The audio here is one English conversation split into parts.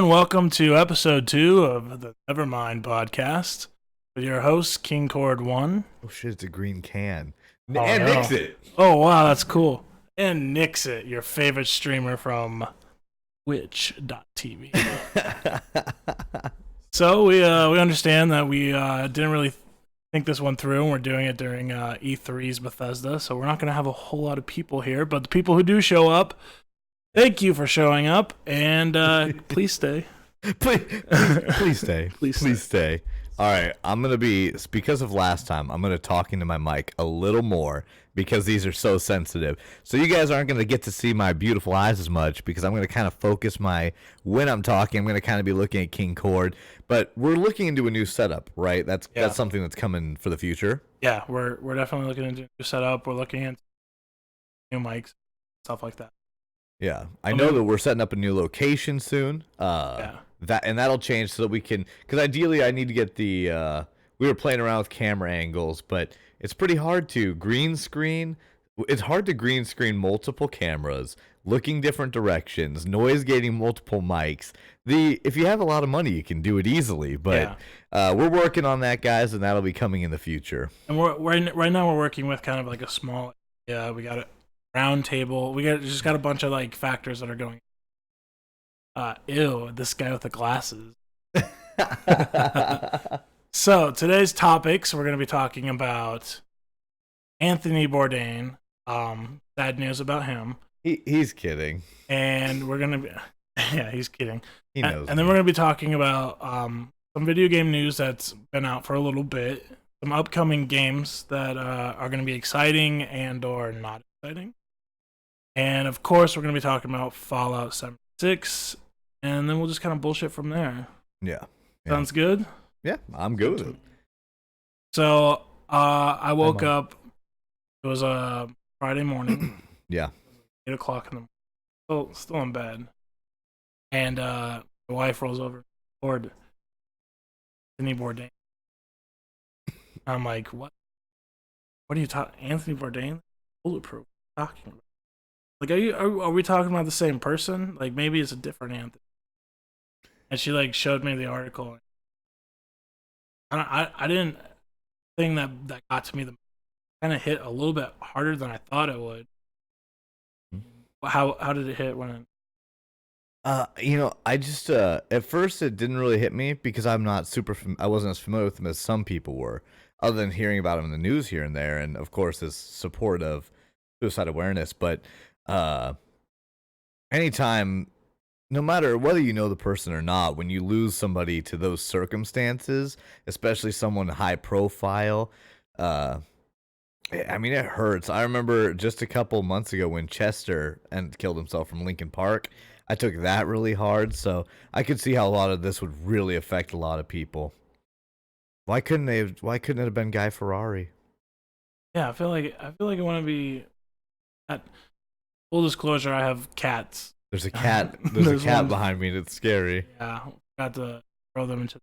everyone. Welcome to episode 2 of the Nevermind podcast with your host, King Cord 1. Oh shit, it's a green can. Oh, And no. Nixit. Oh, wow, that's cool. And Nixit, your favorite streamer from Twitch.tv. So we understand that we didn't really think this one through, and we're doing it during E3's Bethesda, so we're not going to have a whole lot of people here, but the people who do show up, thank you for showing up, and please stay. Please stay. Please stay. All right, I'm going to be, because of last time, I'm going to talk into my mic a little more because these are so sensitive. So you guys aren't going to get to see my beautiful eyes as much because I'm going to kind of focus when I'm talking, I'm going to kind of be looking at King Cord. But we're looking into a new setup, right? That's something that's coming for the future. Yeah, we're definitely looking into a new setup. We're looking into new mics, stuff like that. Yeah, I know that we're setting up a new location soon. That'll change so that we can, because ideally I need to get the, we were playing around with camera angles, but it's pretty hard to green screen. It's hard to green screen multiple cameras, looking different directions, noise gating multiple mics. If you have a lot of money, you can do it easily, but we're working on that, guys, and that'll be coming in the future. And right now we're working with kind of like a small, we got a round table. We just got a bunch of like factors that are going. Ew, this guy with the glasses. So today's topics, we're going to be talking about Anthony Bourdain. Sad news about him. He's kidding. And we're going to be, he's kidding. He knows. And then we're going to be talking about some video game news that's been out for a little bit. Some upcoming games that are going to be exciting and or not exciting. And of course, we're going to be talking about Fallout 76. And then we'll just kind of bullshit from there. Yeah. Sounds good? Yeah, I'm good with it. So, I woke up. It was a Friday morning. Yeah. 8 o'clock in the morning. Still in bed. And my wife rolls over. Lord, Anthony Bourdain. I'm like, what? What are you talking? Anthony Bourdain? Bulletproof. What are you talking about? Like, are we talking about the same person? Like, maybe it's a different Anthony. And she like showed me the article. I didn't think that got to me. The kind of hit a little bit harder than I thought it would. How did it hit when? I just at first it didn't really hit me because I'm not I wasn't as familiar with him as some people were, other than hearing about him in the news here and there, and of course his support of suicide awareness. But anytime, no matter whether you know the person or not, when you lose somebody to those circumstances, especially someone high profile, I mean, it hurts. I remember just a couple months ago when Chester killed himself from Linkin Park. I took that really hard, so I could see how a lot of this would really affect a lot of people. Why couldn't it have been Guy Ferrari? Yeah, I feel like I want to be. At full disclosure, I have cats. There's a cat. There's a cat behind me, and it's scary. Yeah, got to throw them into.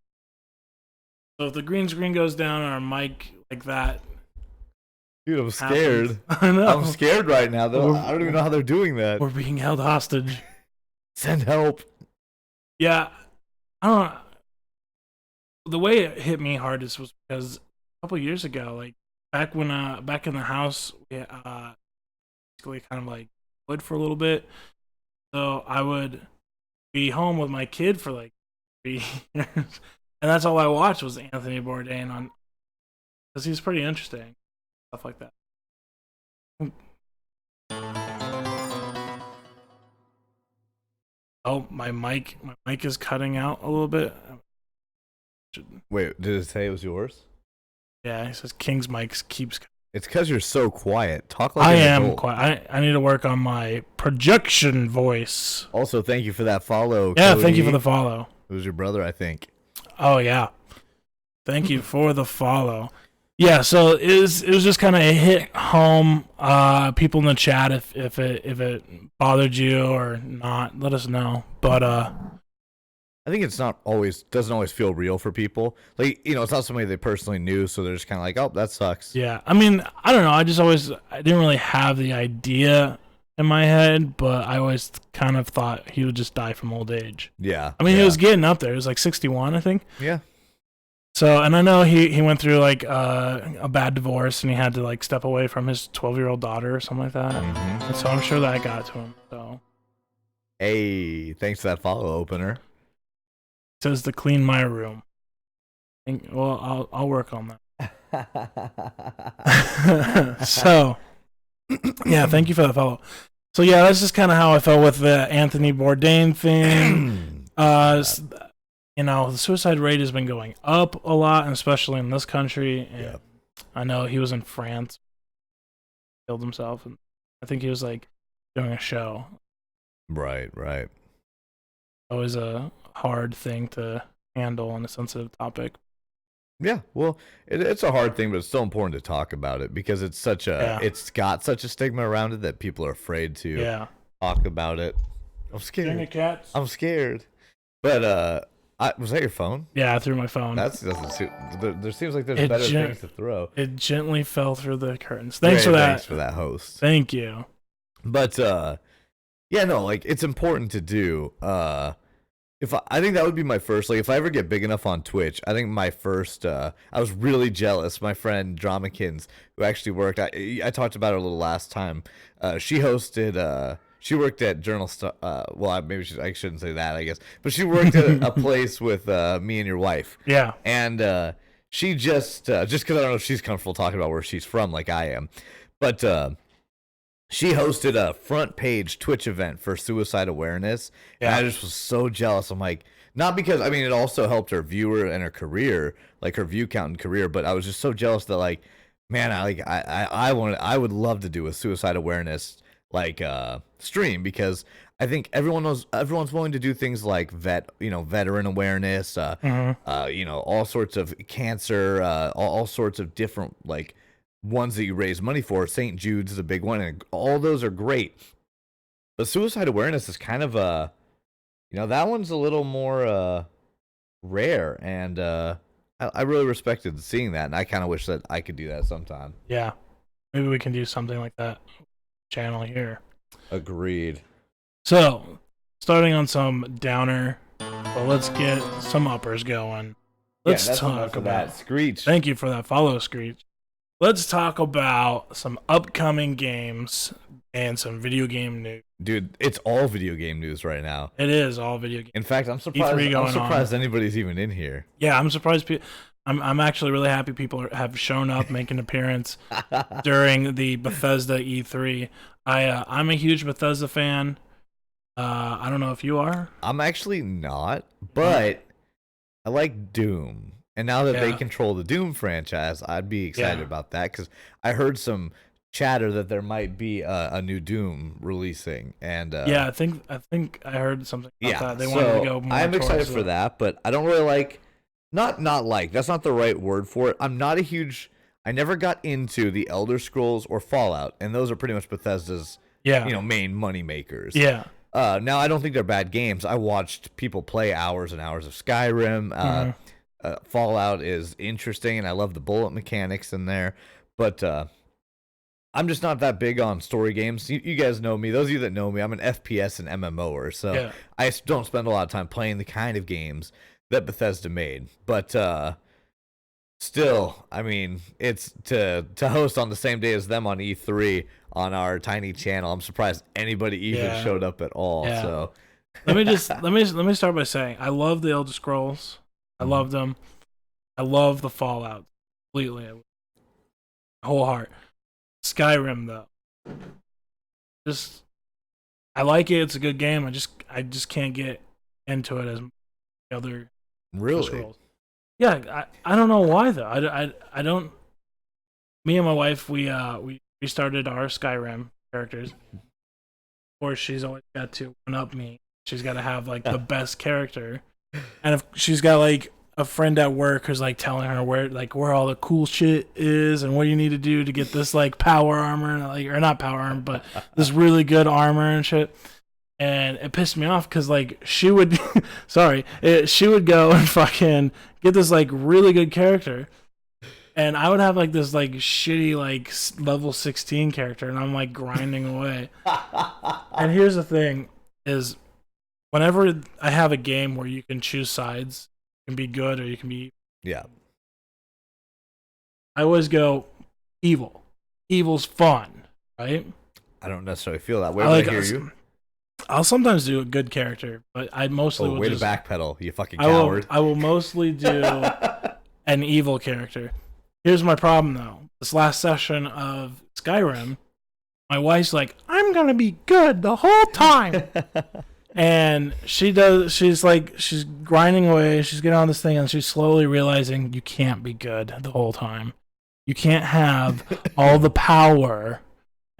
So if the green screen goes down on our mic like that, dude, I'm scared. I know. I'm scared right now. Though I don't even know how they're doing that. We're being held hostage. Send help. Yeah, I don't know. The way it hit me hardest was because a couple years ago, like back in the house, we basically kind of like wood for a little bit. So I would be home with my kid for like 3 years, and that's all I watched was Anthony Bourdain on, because he's pretty interesting, stuff like that. Oh, my mic is cutting out a little bit. Wait, did it say it was yours? Yeah, it says King's mic keeps. It's because you're so quiet. Talk like I an adult. am quiet. I need to work on my projection voice. Also, thank you for that follow. Yeah, Cody. thank you for the follow. It was your brother, I think. Oh yeah, thank you for the follow. Yeah, so it was just kind of a hit home. People in the chat, if it bothered you or not, let us know. But I think it's doesn't always feel real for people. Like, it's not somebody they personally knew, so they're just kind of like, oh, that sucks. Yeah, I mean, I don't know. I didn't really have the idea in my head, but I always kind of thought he would just die from old age. Yeah. I mean, he was getting up there. He was like 61, I think. Yeah. So, and I know he went through like a bad divorce, and he had to like step away from his 12-year-old daughter or something like that. Mm-hmm. And so I'm sure that got to him. So, hey, thanks for that follow opener. It says to clean my room. Well, I'll work on that. So, yeah, thank you for the follow. So yeah, that's just kind of how I felt with the Anthony Bourdain thing. You know, the suicide rate has been going up a lot, and especially in this country. And yeah. I know he was in France, killed himself, and I think he was like doing a show. Right. Always a hard thing to handle and a sensitive topic. Yeah, well, it's a hard thing, but it's still important to talk about it because it's it's got such a stigma around it that people are afraid to talk about it. I'm scared. I'm scared. But was that your phone? Yeah, I threw my phone. There seems like there's better things to throw. It gently fell through the curtains. Thanks for that. Thanks for that, host. Thank you. But yeah, no, like it's important to do. I think that would be my first, like if I ever get big enough on Twitch, I think my first, I was really jealous. My friend Dramakins, who actually worked, I talked about her a little last time. She hosted, she worked at Journal Star, well, maybe I shouldn't say that, I guess, but she worked at a place with me and your wife. Yeah. And she just because I don't know if she's comfortable talking about where she's from like I am, but she hosted a front page Twitch event for suicide awareness. Yeah. And I just was so jealous. I'm like, not because, I mean, it also helped her viewer and her career, like her view count and career, but I was just so jealous that like, man, I would love to do a suicide awareness like stream because I think everyone's willing to do things like veteran awareness, all sorts of cancer, all sorts of different like ones that you raise money for. St. Jude's is a big one, and all those are great. But suicide awareness is kind of that one's a little more rare, and I really respected seeing that, and I kind of wish that I could do that sometime. Yeah, maybe we can do something like that channel here. Agreed. So, starting on some downer, but let's get some uppers going. Let's talk about that. Screech. Thank you for that follow, Screech. Let's talk about some upcoming games and some video game news. Dude, it's all video game news right now. It is all video game. In fact, I'm surprised anybody's even in here. Yeah, I'm surprised. I'm actually really happy people have shown up, make an appearance during the Bethesda E3. I'm a huge Bethesda fan. I don't know if you are. I'm actually not, but I like Doom. And now that they control the Doom franchise, I'd be excited about that because I heard some chatter that there might be a new Doom releasing. And I think I heard something about that. They wanted to go more I'm excited for that, but I don't really like not like that's not the right word for it. I'm not a huge I never got into the Elder Scrolls or Fallout, and those are pretty much Bethesda's main money makers. Yeah. Now I don't think they're bad games. I watched people play hours and hours of Skyrim. Fallout is interesting, and I love the bullet mechanics in there, but I'm just not that big on story games. You guys know me. Those of you that know me, I'm an FPS and MMOer, so I don't spend a lot of time playing the kind of games that Bethesda made. But still, I mean, it's to host on the same day as them on E3 on our tiny channel. I'm surprised anybody even showed up at all. Yeah. So let me start by saying I love the Elder Scrolls. I love them. I love the Fallout completely. Whole heart. Skyrim though. I like it. It's a good game. I just can't get into it as other Scrolls. Yeah, I don't know why though. I don't. Me and my wife we restarted our Skyrim characters. Of course, she's always got to one up me. She's got to have like the best character. And if she's got like a friend at work who's like telling her where all the cool shit is and what you need to do to get this like power armor and like or not power armor but this really good armor and shit, and it pissed me off because like she would she would go and fucking get this like really good character And I would have like this like shitty like level 16 character, and I'm like grinding away. And here's the thing: is whenever I have a game where you can choose sides, you can be good or you can be I always go evil. Evil's fun, right? I don't necessarily feel that way. I hear you. I'll sometimes do a good character, but I mostly will way just, to backpedal, you fucking coward. I will mostly do an evil character. Here's my problem though. This last session of Skyrim, my wife's like, I'm gonna be good the whole time. And she's grinding away, she's getting on this thing, and she's slowly realizing you can't be good the whole time. You can't have all the power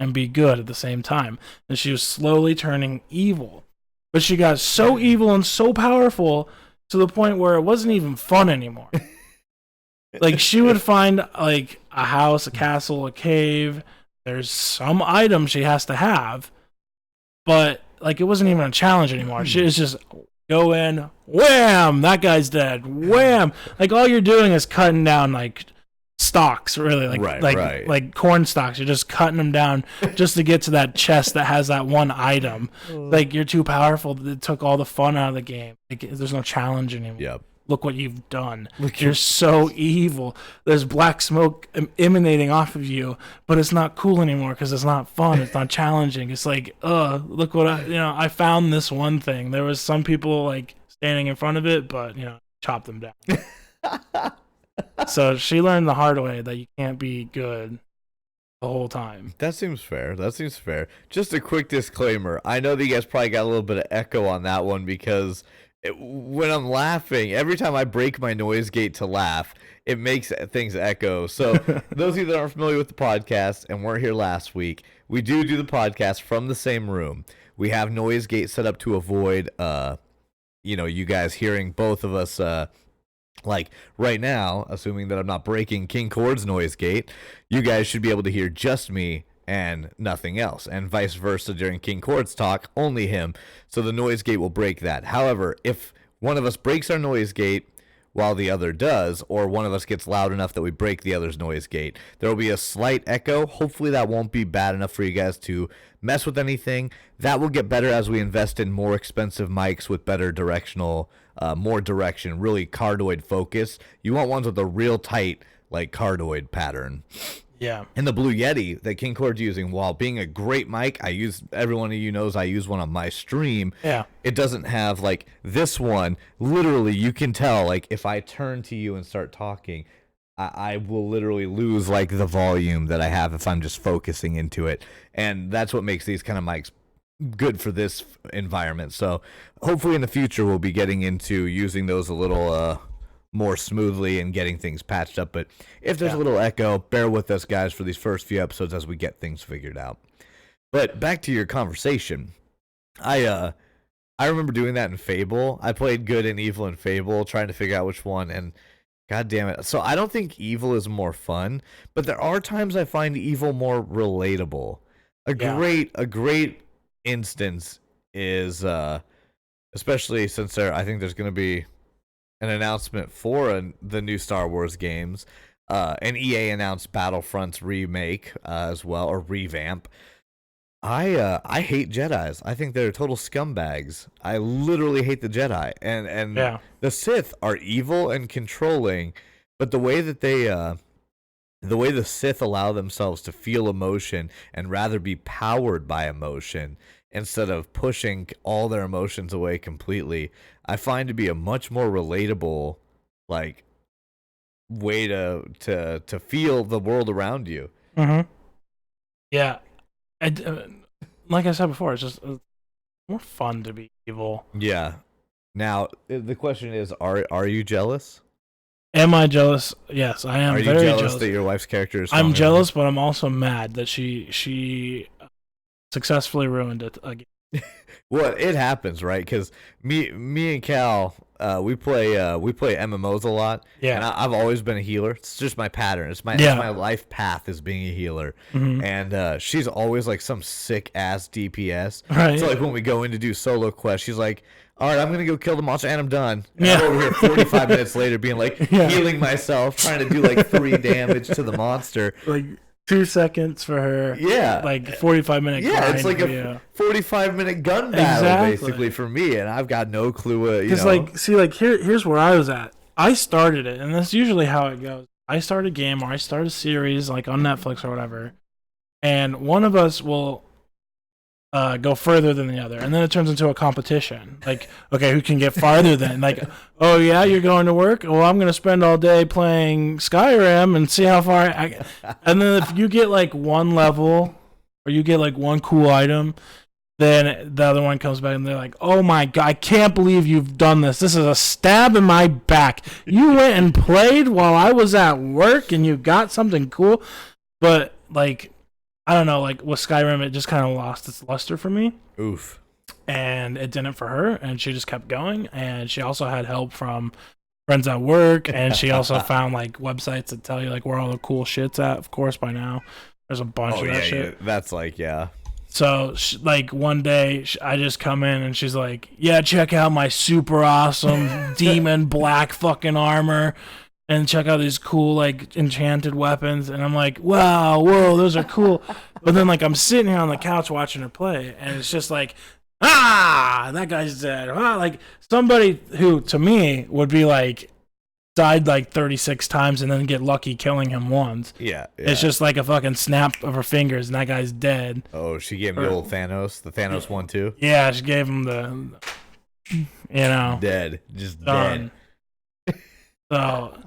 and be good at the same time. And she was slowly turning evil. But she got so evil and so powerful to the point where it wasn't even fun anymore. Like, she would find, like, a house, a castle, a cave. There's some item she has to have. But, like, it wasn't even a challenge anymore. She was just go in, wham, that guy's dead, wham. Like, all you're doing is cutting down, like, stalks, really, like corn stalks. You're just cutting them down just to get to that chest that has that one item. Like, you're too powerful. It took all the fun out of the game. Like, there's no challenge anymore. Yep. Look what you've done. You're so evil. There's black smoke emanating off of you, but it's not cool anymore because it's not fun. It's not challenging. It's like, look what I found this one thing. There was some people like standing in front of it, but chop them down. So she learned the hard way that you can't be good the whole time. That seems fair. Just a quick disclaimer. I know that you guys probably got a little bit of echo on that one because when I'm laughing, every time I break my noise gate to laugh, it makes things echo. So those of you that aren't familiar with the podcast and weren't here last week, we do the podcast from the same room. We have noise gate set up to avoid, you guys hearing both of us. Like right now, assuming that I'm not breaking King Cord's noise gate, you guys should be able to hear just me and nothing else, and vice versa during King Cord's talk, only him. So the noise gate will break that. However, if one of us breaks our noise gate while the other does, or one of us gets loud enough that we break the other's noise gate, there will be a slight echo. Hopefully that won't be bad enough for you guys to mess with anything. That will get better as we invest in more expensive mics with better directional more direction, really cardioid focus. You want ones with a real tight, like, cardioid pattern. Yeah. And the Blue Yeti that King Cord's using, while being a great mic, everyone of you knows I use one on my stream. Yeah. It doesn't have, like, this one. Literally, you can tell, like, if I turn to you and start talking, I will literally lose, like, the volume that I have if I'm just focusing into it. And that's what makes these kind of mics good for this environment. So hopefully in the future we'll be getting into using those a little more smoothly and getting things patched up. But if there's a little echo, bear with us, guys, for these first few episodes as we get things figured out. But back to your conversation, I remember doing that in Fable. I played good and evil in Fable, trying to figure out which one, and god damn it. So I don't think evil is more fun, but there are times I find evil more relatable. A great instance is especially since I think there's going to be an announcement for the new Star Wars games, and EA announced Battlefront's remake as well, or revamp. I hate Jedis. I think they're total scumbags. I literally hate the Jedi, and the Sith are evil and controlling, but the way that the Sith allow themselves to feel emotion and rather be powered by emotion instead of pushing all their emotions away completely, I find to be a much more relatable, like, way to feel the world around you. Mm-hmm. Yeah. Like I said before, it's just more fun to be evil. Yeah. Now, the question is, are you jealous? Am I jealous? Yes, I am. Are you very jealous that your wife's character is? I'm jealous, but I'm also mad that she successfully ruined it again. Well, it happens, right? Because me and Cal, we play MMOs a lot. Yeah. And I've always been a healer. It's just my pattern. It's my life path is being a healer. Mm-hmm. And she's always like some sick ass DPS. Right. So like when we go in to do solo quests, she's like, all right, I'm gonna go kill the monster and I'm done. And I'm over here 45 minutes later being like healing myself, trying to do like 3 damage to the monster. Like 2 seconds for her. Yeah. Like 45-minute grind. Yeah, it's like a 45-minute gun battle basically for me, and I've got no clue. Because like, see, like here's where I was at. I started it, and that's usually how it goes. I start a game or I start a series like on Netflix or whatever, and one of us will go further than the other, and then it turns into a competition. Like, okay, who can get farther than? Like, oh yeah, you're going to work. Well, I'm gonna spend all day playing Skyrim and see how far. And then if you get like one level, or you get like one cool item, then the other one comes back and they're like, oh my god, I can't believe you've done this. This is a stab in my back. You went and played while I was at work, and you got something cool, but like. I don't know, like with Skyrim, it just kind of lost its luster for me. Oof. And it didn't for her, and she just kept going. And she also had help from friends at work, and she also found like websites that tell you like where all the cool shit's at. Of course, by now there's a bunch of that shit. Yeah. That's like So like one day I just come in and she's like, "Yeah, check out my super awesome demon black fucking armor." And check out these cool, like, enchanted weapons. And I'm like, wow, whoa, those are cool. But then, like, I'm sitting here on the couch watching her play. And it's just like, that guy's dead. Like, somebody who, to me, would be like, died like 36 times and then get lucky killing him once. Yeah. It's just like a fucking snap of her fingers and that guy's dead. Oh, she gave him the old Thanos? The Thanos one, too? Yeah, she gave him the, Dead. Just done. Dead. So...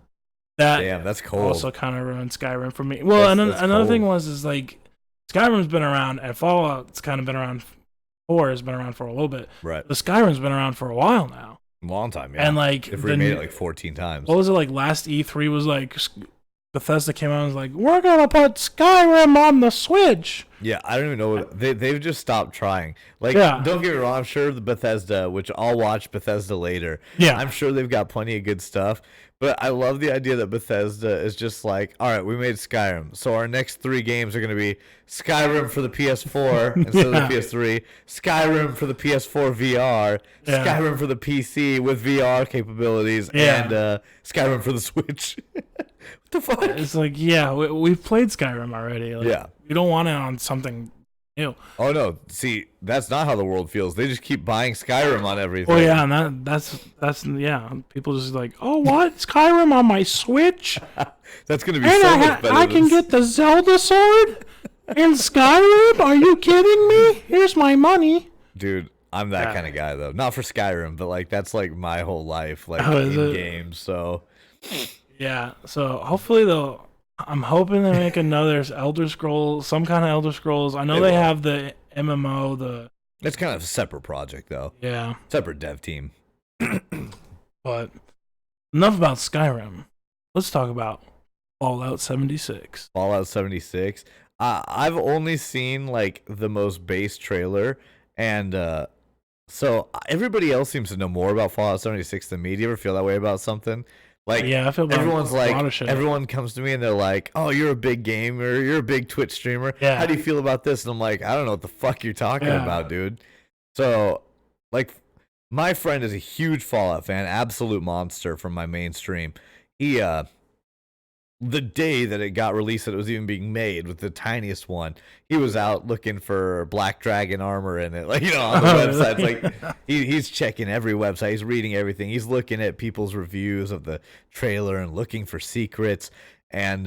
Damn, that's cold. Also kind of ruined Skyrim for me. Well, another thing is like Skyrim's been around, and Fallout's kind of been around. 4 has been around for a little bit. Right. The Skyrim's been around for a while now. Long time, yeah. And like, if we made it like 14 times. What was it like? Last E3 was like Bethesda came out and was like, "We're gonna put Skyrim on the Switch." Yeah, I don't even know what they've just stopped trying. Like, don't get me wrong, I'm sure the Bethesda, which I'll watch Bethesda later. Yeah, I'm sure they've got plenty of good stuff. But I love the idea that Bethesda is just like, all right, we made Skyrim, so our next 3 games are going to be Skyrim for the PS4 instead of the PS3, Skyrim for the PS4 VR, Skyrim for the PC with VR capabilities, and Skyrim for the Switch. What the fuck? It's like, we've played Skyrim already. Like, we don't want it on something new. Oh no! See, that's not how the world feels. They just keep buying Skyrim on everything. Oh yeah, and that's people just like, oh what, Skyrim on my Switch? That's gonna be so much better. I can get the Zelda sword in Skyrim. Are you kidding me? Here's my money, dude. I'm that kind of guy though. Not for Skyrim, but like that's like my whole life, like in games. So yeah. So hopefully though. I'm hoping they make another Elder Scrolls, some kind of Elder Scrolls. I know they have the MMO, It's kind of a separate project, though. Yeah. Separate dev team. But enough about Skyrim. Let's talk about Fallout 76. Fallout 76. I've only seen, like, the most base trailer, and so everybody else seems to know more about Fallout 76 than me. Do you ever feel that way about something? Like, I feel everyone's like, everyone comes to me and they're like, "Oh, you're a big gamer, you're a big Twitch streamer. Yeah. How do you feel about this?" And I'm like, "I don't know what the fuck you're talking about, dude." So, like, my friend is a huge Fallout fan, absolute monster from my main stream. He, the day that it got released, that it was even being made with the tiniest one, he was out looking for Black Dragon armor in it, like, on the websites. Like, he's checking every website, he's reading everything, he's looking at people's reviews of the trailer and looking for secrets. And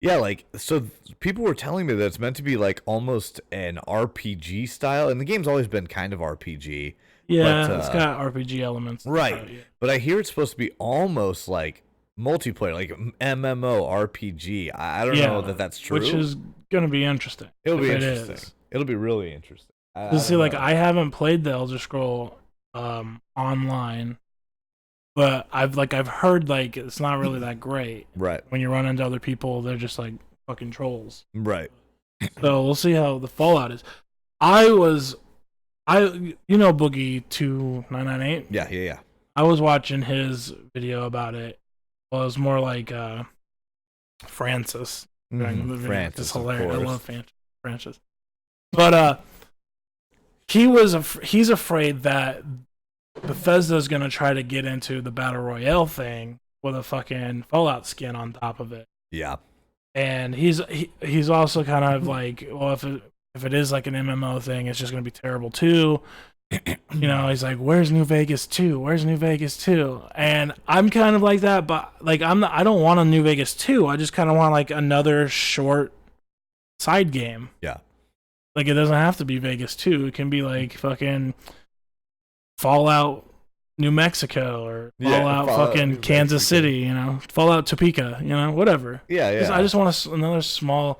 like, so people were telling me that it's meant to be like almost an RPG style, and the game's always been kind of RPG. Yeah, but, it's got RPG elements, right? But I hear it's supposed to be almost like multiplayer, like MMO RPG. I don't know that that's true, which is gonna be interesting. It'll be interesting. It'll be really interesting. I haven't played the Elder Scroll online, but I've heard like it's not really that great. Right. When you run into other people, they're just like fucking trolls. Right. So we'll see how the Fallout is. Boogie 2998. Yeah. I was watching his video about it. Well, it was more like Francis. Francis, it's hilarious. I love Francis. But he's afraid that Bethesda's gonna try to get into the battle royale thing with a fucking Fallout skin on top of it. Yeah. And he's also kind of like, well, if it is like an MMO thing, it's just gonna be terrible too. You know, he's like, "Where's New Vegas 2? Where's New Vegas 2?" And I'm kind of like that, but like I don't want a New Vegas 2. I just kind of want like another short side game. Yeah. Like it doesn't have to be Vegas 2. It can be like fucking Fallout New Mexico or Fallout fucking Kansas City, you know, Fallout Topeka, you know, whatever. Yeah. I just want another small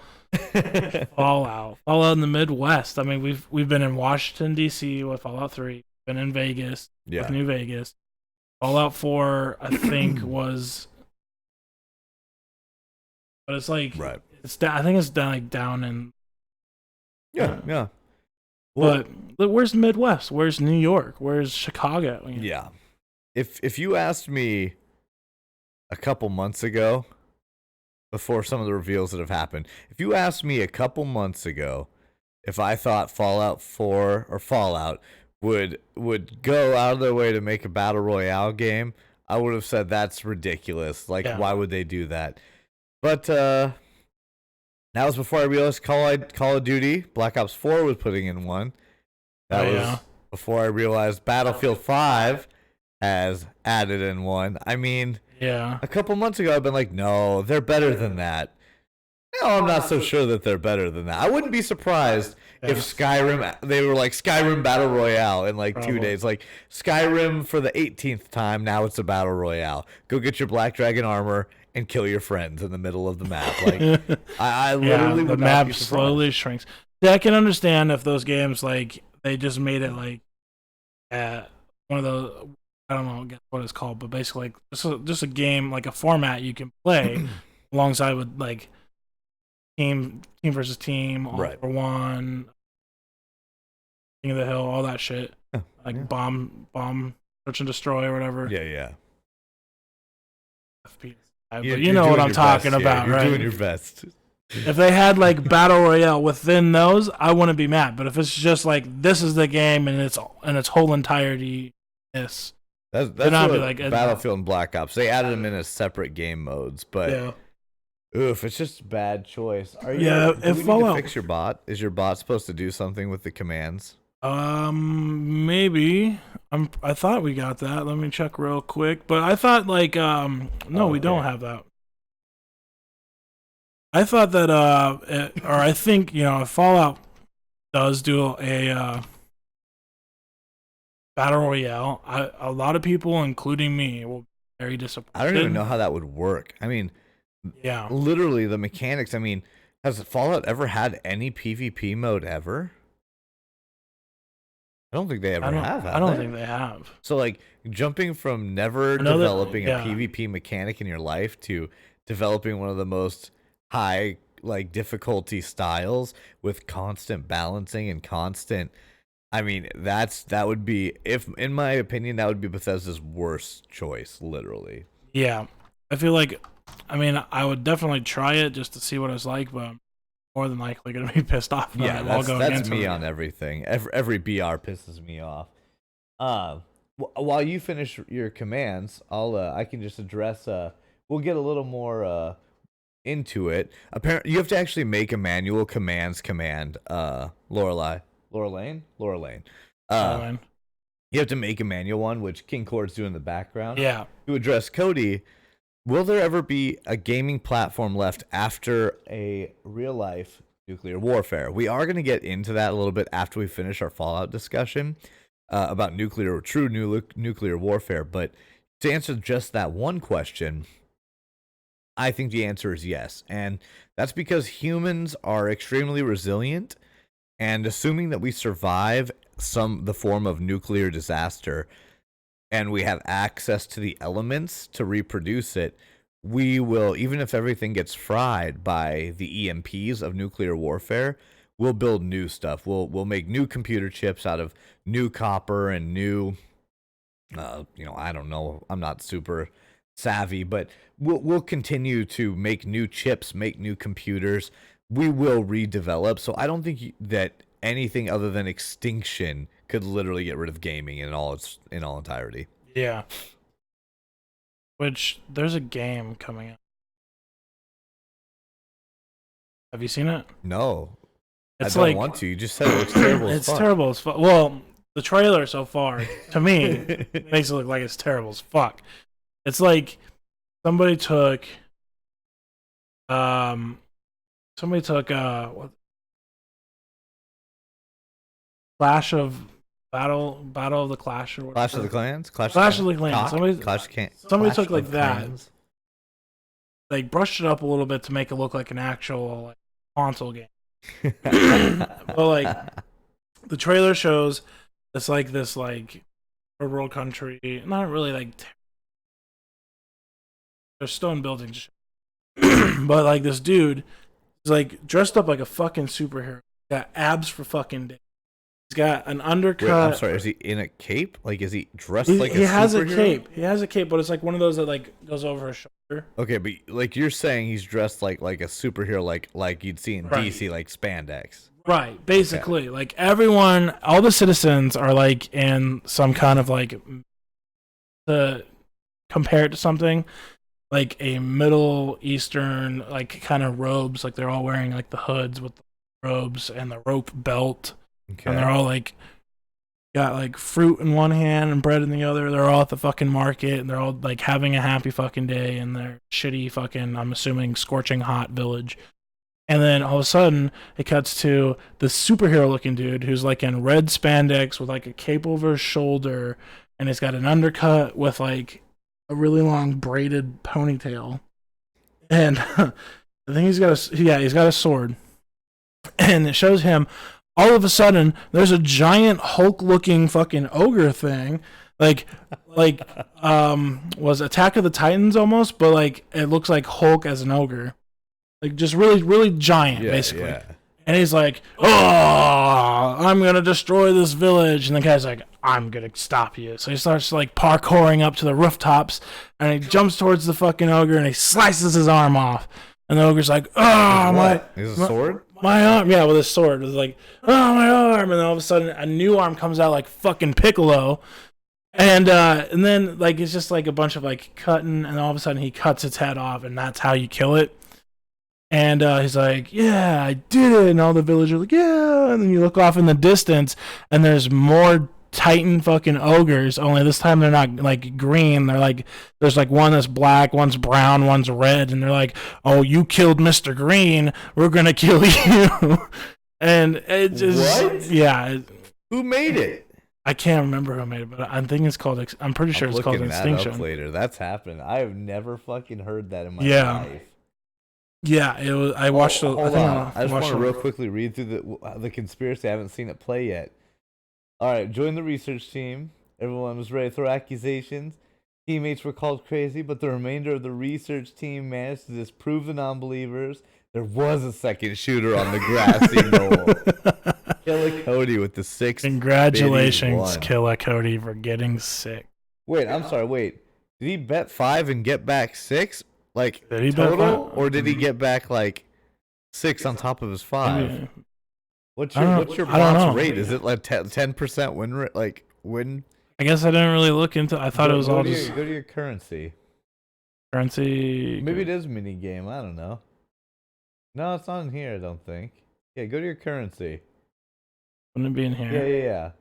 Fallout in the Midwest. I mean, we've been in Washington D.C. with Fallout 3, been in Vegas with New Vegas. Fallout 4, I think was, but it's like I think it's down in yeah. Well, but where's Midwest? Where's New York? Where's Chicago? You know? Yeah. If you asked me a couple months ago, before some of the reveals that have happened, if you asked me a couple months ago if I thought Fallout 4 or Fallout would go out of their way to make a battle royale game, I would have said that's ridiculous. Like, why would they do that? But that was before I realized Call of Duty Black Ops 4 was putting in one. That was before I realized Battlefield 5 has added in one. I mean, a couple months ago I've been like, no, they're better than that. No, I'm not so sure that they're better than that. I wouldn't be surprised if Skyrim, they were like Skyrim Battle Royale in like 2 days. Like Skyrim for the 18th time, now it's a Battle Royale. Go get your Black Dragon armor and kill your friends in the middle of the map. Like, I literally would not be surprised. The map slowly shrinks. Yeah, I can understand if those games, like, they just made it like one of those, I don't know what it's called, but basically like just a game, like a format you can play alongside with like team versus team, all for one, King of the Hill, all that shit, like bomb, search and destroy or whatever. Yeah. FPS. But you know what I'm talking about, you're right? You're doing your best. If they had like battle royale within those, I wouldn't be mad. But if it's just like this is the game and its whole entirety, that's what like Battlefield and Black Ops. They added them in as separate game modes, but oof, it's just a bad choice. Do we need to fix your bot? Is your bot supposed to do something with the commands? Maybe. I thought we got that. Let me check real quick. But I thought like no, we don't have that. I thought that or I think, you know, if Fallout does do a battle royale, a lot of people, including me, will be very disappointed. I don't even know how that would work. I mean, literally the mechanics. I mean, has Fallout ever had any PvP mode ever? I don't think they ever have. I don't think they have. So like jumping from never developing a PvP mechanic in your life to developing one of the most high like difficulty styles with constant balancing and constant, I mean, that would be, if in my opinion, that would be Bethesda's worst choice, literally. Yeah. I feel like, I mean, I would definitely try it just to see what it's like, but I'm more than likely going to be pissed off about it. That's me on everything. Every BR pisses me off. While you finish your commands, I can just address, we'll get a little more into it. Apparently, you have to actually make a manual commands command, Lorelane. You have to make a manual one, which King Cord's doing in the background. Yeah. To address Cody, will there ever be a gaming platform left after a real-life nuclear warfare? We are going to get into that a little bit after we finish our Fallout discussion about true nuclear warfare. But to answer just that one question, I think the answer is yes. And that's because humans are extremely resilient, and assuming that we survive the form of nuclear disaster and we have access to the elements to reproduce it, we will, even if everything gets fried by the EMPs of nuclear warfare, we'll build new stuff. We'll make new computer chips out of new copper and new, I don't know, I'm not super savvy, but we'll continue to make new chips, make new computers. We will redevelop. So I don't think that anything other than extinction could literally get rid of gaming in all entirety. Yeah. Which there's a game coming out. Have you seen it? No. It's I don't want to. You just said it looks terrible as fuck. It's terrible as fuck. Well, the trailer so far, to me, makes it look like it's terrible as fuck. It's like somebody took what, Clash of Battle of the Clash or whatever. Clash of the Clans? Clash of the Clans. Somebody took like that. Like brushed it up a little bit to make it look like an actual like console game. But like the trailer shows it's like this like third world country, not really like there's stone buildings, but like this dude is like dressed up like a fucking superhero, got abs for fucking days. He's got an undercut. Wait, I'm sorry, is he in a cape? Like, is he dressed like a superhero? He has a cape. He has a cape, but it's like one of those that like goes over his shoulder. Okay, but like you're saying he's dressed like a superhero, like you'd see in DC, like spandex. Right, basically. Okay. Like everyone, all the citizens are like in some kind of like, to compare it to something, like a Middle Eastern like kind of robes. Like they're all wearing like the hoods with the robes and the rope belt. Okay. And they're all like got like fruit in one hand and bread in the other. They're all at the fucking market and they're all like having a happy fucking day in their shitty fucking, I'm assuming, scorching hot village. And then all of a sudden it cuts to this superhero looking dude who's like in red spandex with like a cape over his shoulder, and he's got an undercut with like a really long braided ponytail. And I think he's got a sword. And it shows him. All of a sudden, there's a giant Hulk-looking fucking ogre thing, like was Attack of the Titans almost, but like it looks like Hulk as an ogre, like just really, really giant, basically. Yeah. And he's like, "Oh, I'm gonna destroy this village," and the guy's like, "I'm gonna stop you." So he starts like parkouring up to the rooftops, and he jumps towards the fucking ogre, and he slices his arm off. And the ogre's like, "Oh, my!" Is a sword? My arm, yeah, with his sword. It was like, "Oh, my arm!" And then all of a sudden, a new arm comes out like fucking Piccolo, and then like it's just like a bunch of like cutting, and all of a sudden he cuts its head off, and that's how you kill it. And he's like, "Yeah, I did it!" And all the villagers are like, "Yeah!" And then you look off in the distance, and there's more Titan fucking ogres, only this time they're not like green. They're like, there's like one that's black, one's brown, one's red, and they're like, "Oh, you killed Mr. Green, we're gonna kill you." And it just, what? Yeah. Who made it? I can't remember who made it, but I'm thinking it's called. I'm pretty sure it's called Extinction. That up later. That's happened. I have never fucking heard that in my life. Yeah, it was. I watched. Hold on. I just want to real quickly read through the conspiracy. I haven't seen it play yet. All right, join the research team. Everyone was ready to throw accusations. Teammates were called crazy, but the remainder of the research team managed to disprove the non-believers. There was a second shooter on the grassy knoll. Killa Cody with the 6. Congratulations, Killa Cody, for getting sick. Wait, I'm sorry. Wait, did he bet 5 and get back 6? Like total, or did he get back like 6 on top of his 5? What's your box rate? Is it like 10% win rate? Like win? I guess I didn't really look into. I thought it was all just go to your currency. Currency. Maybe it is mini game. I don't know. No, it's not in here. I don't think. Yeah, go to your currency. Wouldn't it be in here? Yeah.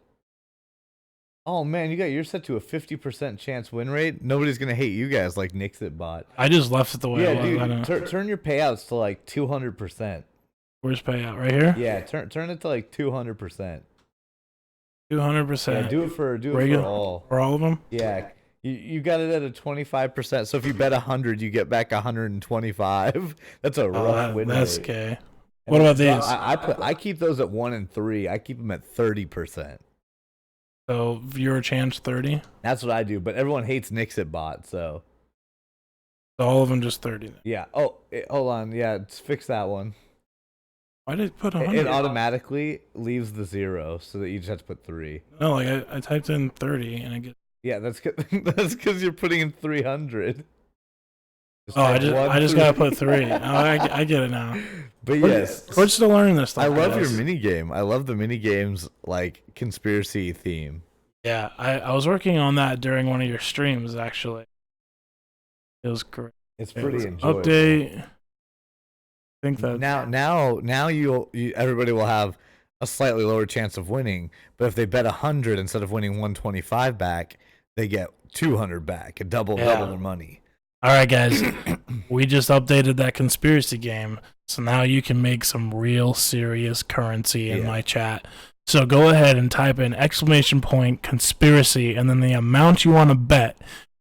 Oh man, you're set to a 50% chance win rate. Nobody's gonna hate you guys like Nixit bot. I just left it the way it was. Dude, turn your payouts to like 200%. Where's payout? Right here? Yeah, turn it to like 200%. 200%. Yeah, do it for all. For all of them? Yeah. You got it at a 25%. So if you bet 100, you get back 125. That's a rough win rate. That's okay. What about these? I keep those at 1 and 3. I keep them at 30%. So viewer chance 30? That's what I do, but everyone hates Nixit bot, so all of them just 30 then. Yeah. Oh, hold on. Yeah, fix that one. Why did it put 100? It automatically leaves the 0, so that you just have to put 3. No, like I typed in 30 and I get. Yeah, that's because you're putting in 300. Oh, I just gotta put 3. Oh, I get it now. But yes, we're still learning this stuff. I love your mini game. I love the mini games like conspiracy theme. Yeah, I was working on that during one of your streams. Actually, it was great. It's pretty enjoyable. Update. I think that now you everybody will have a slightly lower chance of winning, but if they bet 100 instead of winning 125 back, they get 200 back, double their money. All right, guys, we just updated that conspiracy game, so now you can make some real serious currency in my chat. So go ahead and type in !conspiracy and then the amount you want to bet,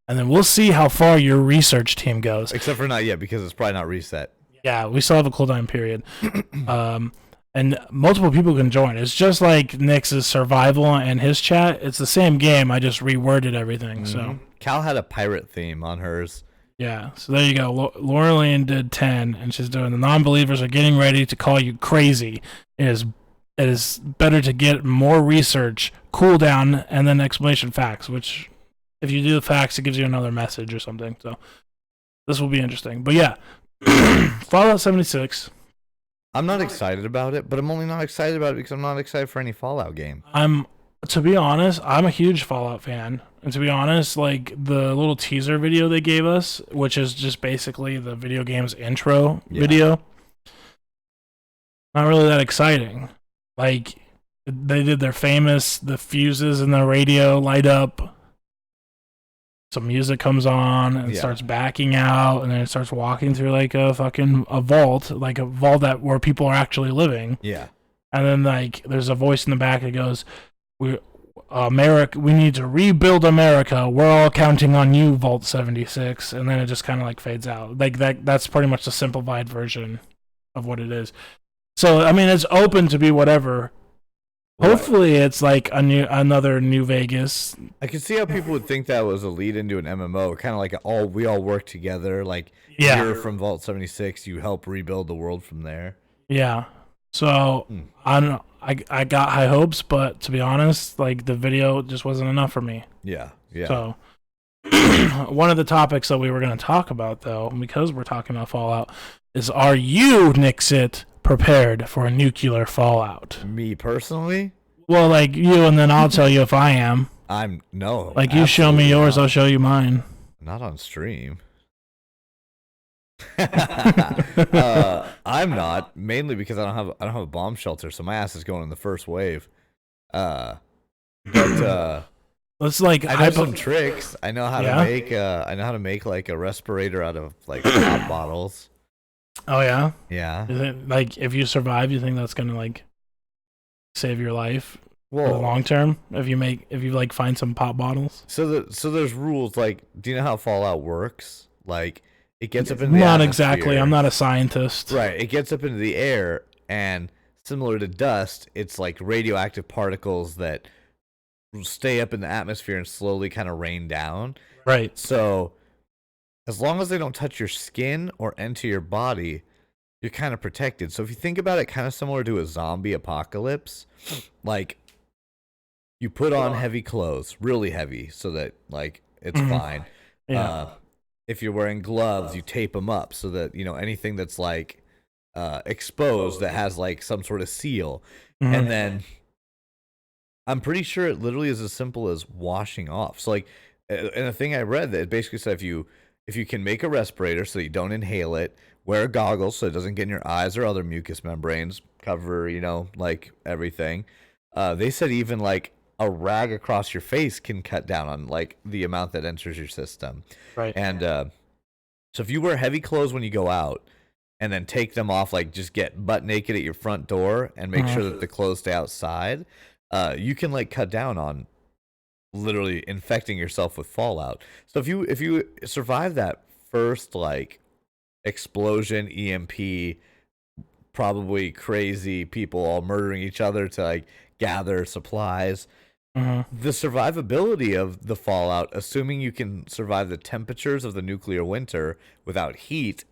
and then we'll see how far your research team goes. Except for not yet, because it's probably not reset. Yeah, we still have a cooldown period. And multiple people can join. It's just like Nick's survival and his chat. It's the same game. I just reworded everything. So Cal had a pirate theme on hers. Yeah, so there you go. Laurelian did 10, and she's doing the non-believers are getting ready to call you crazy. It is better to get more research, cooldown, and then exclamation facts, which if you do the facts, it gives you another message or something. So this will be interesting. But yeah, Fallout 76. I'm not excited about it, but I'm only not excited about it because I'm not excited for any Fallout game. To be honest, I'm a huge Fallout fan. And to be honest, like the little teaser video they gave us, which is just basically the video game's intro video, not really that exciting. Like they did their famous, the fuses in the radio light up. Some music comes on and starts backing out, and then it starts walking through like a vault, like a vault where people are actually living. Yeah. And then like there's a voice in the back that goes, we need to rebuild America. We're all counting on you, Vault 76. And then it just kind of like fades out. Like that's pretty much the simplified version of what it is. So I mean, it's open to be whatever. Hopefully, it's like another New Vegas. I can see how people would think that was a lead into an MMO, kind of like we all work together. Like you're from Vault 76, you help rebuild the world from there. Yeah. So I don't know. I got high hopes, but to be honest, like the video just wasn't enough for me. Yeah. So one of the topics that we were going to talk about, though, because we're talking about Fallout, is are you, Nixit, prepared for a nuclear fallout? Me personally? Well, like you, and then I'll tell you if I am. No. Like you show me yours, I'll show you mine. Not on stream. I'm not, mainly because I don't have a bomb shelter, so my ass is going in the first wave. But let's like I know some tricks. I know how to make like a respirator out of like pop bottles. Oh yeah? Yeah. Is it, like if you survive, you think that's gonna like save your life for the long term? If you like find some pop bottles? So there's rules, like, do you know how Fallout works? Like it gets up in the Not atmosphere. Exactly. I'm not a scientist. Right. It gets up into the air, and similar to dust, it's like radioactive particles that stay up in the atmosphere and slowly kind of rain down. Right. So as long as they don't touch your skin or enter your body, you're kind of protected. So if you think about it, kind of similar to a zombie apocalypse, like you put on heavy clothes, really heavy, so that like it's fine. Yeah. If you're wearing gloves, you tape them up so that, you know, anything that's like exposed that has like some sort of seal. And then I'm pretty sure it literally is as simple as washing off. So like, and a thing I read that it basically said if you can make a respirator so you don't inhale it, wear goggles so it doesn't get in your eyes or other mucous membranes, cover, you know, like everything. They said even like a rag across your face can cut down on like the amount that enters your system. Right. And so if you wear heavy clothes when you go out and then take them off, like just get butt naked at your front door and make sure that the clothes stay outside, you can like cut down on literally infecting yourself with fallout. So if you survive that first like explosion, EMP, probably crazy people all murdering each other to like gather supplies, the survivability of the fallout, assuming you can survive the temperatures of the nuclear winter without heat,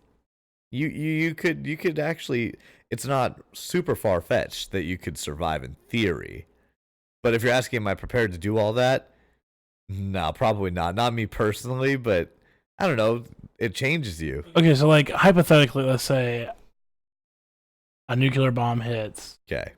you could actually, it's not super far-fetched that you could survive in theory. But if you're asking, am I prepared to do all that? No, probably not. Not me personally, but I don't know. It changes you. Okay, so like hypothetically, let's say a nuclear bomb hits. Okay.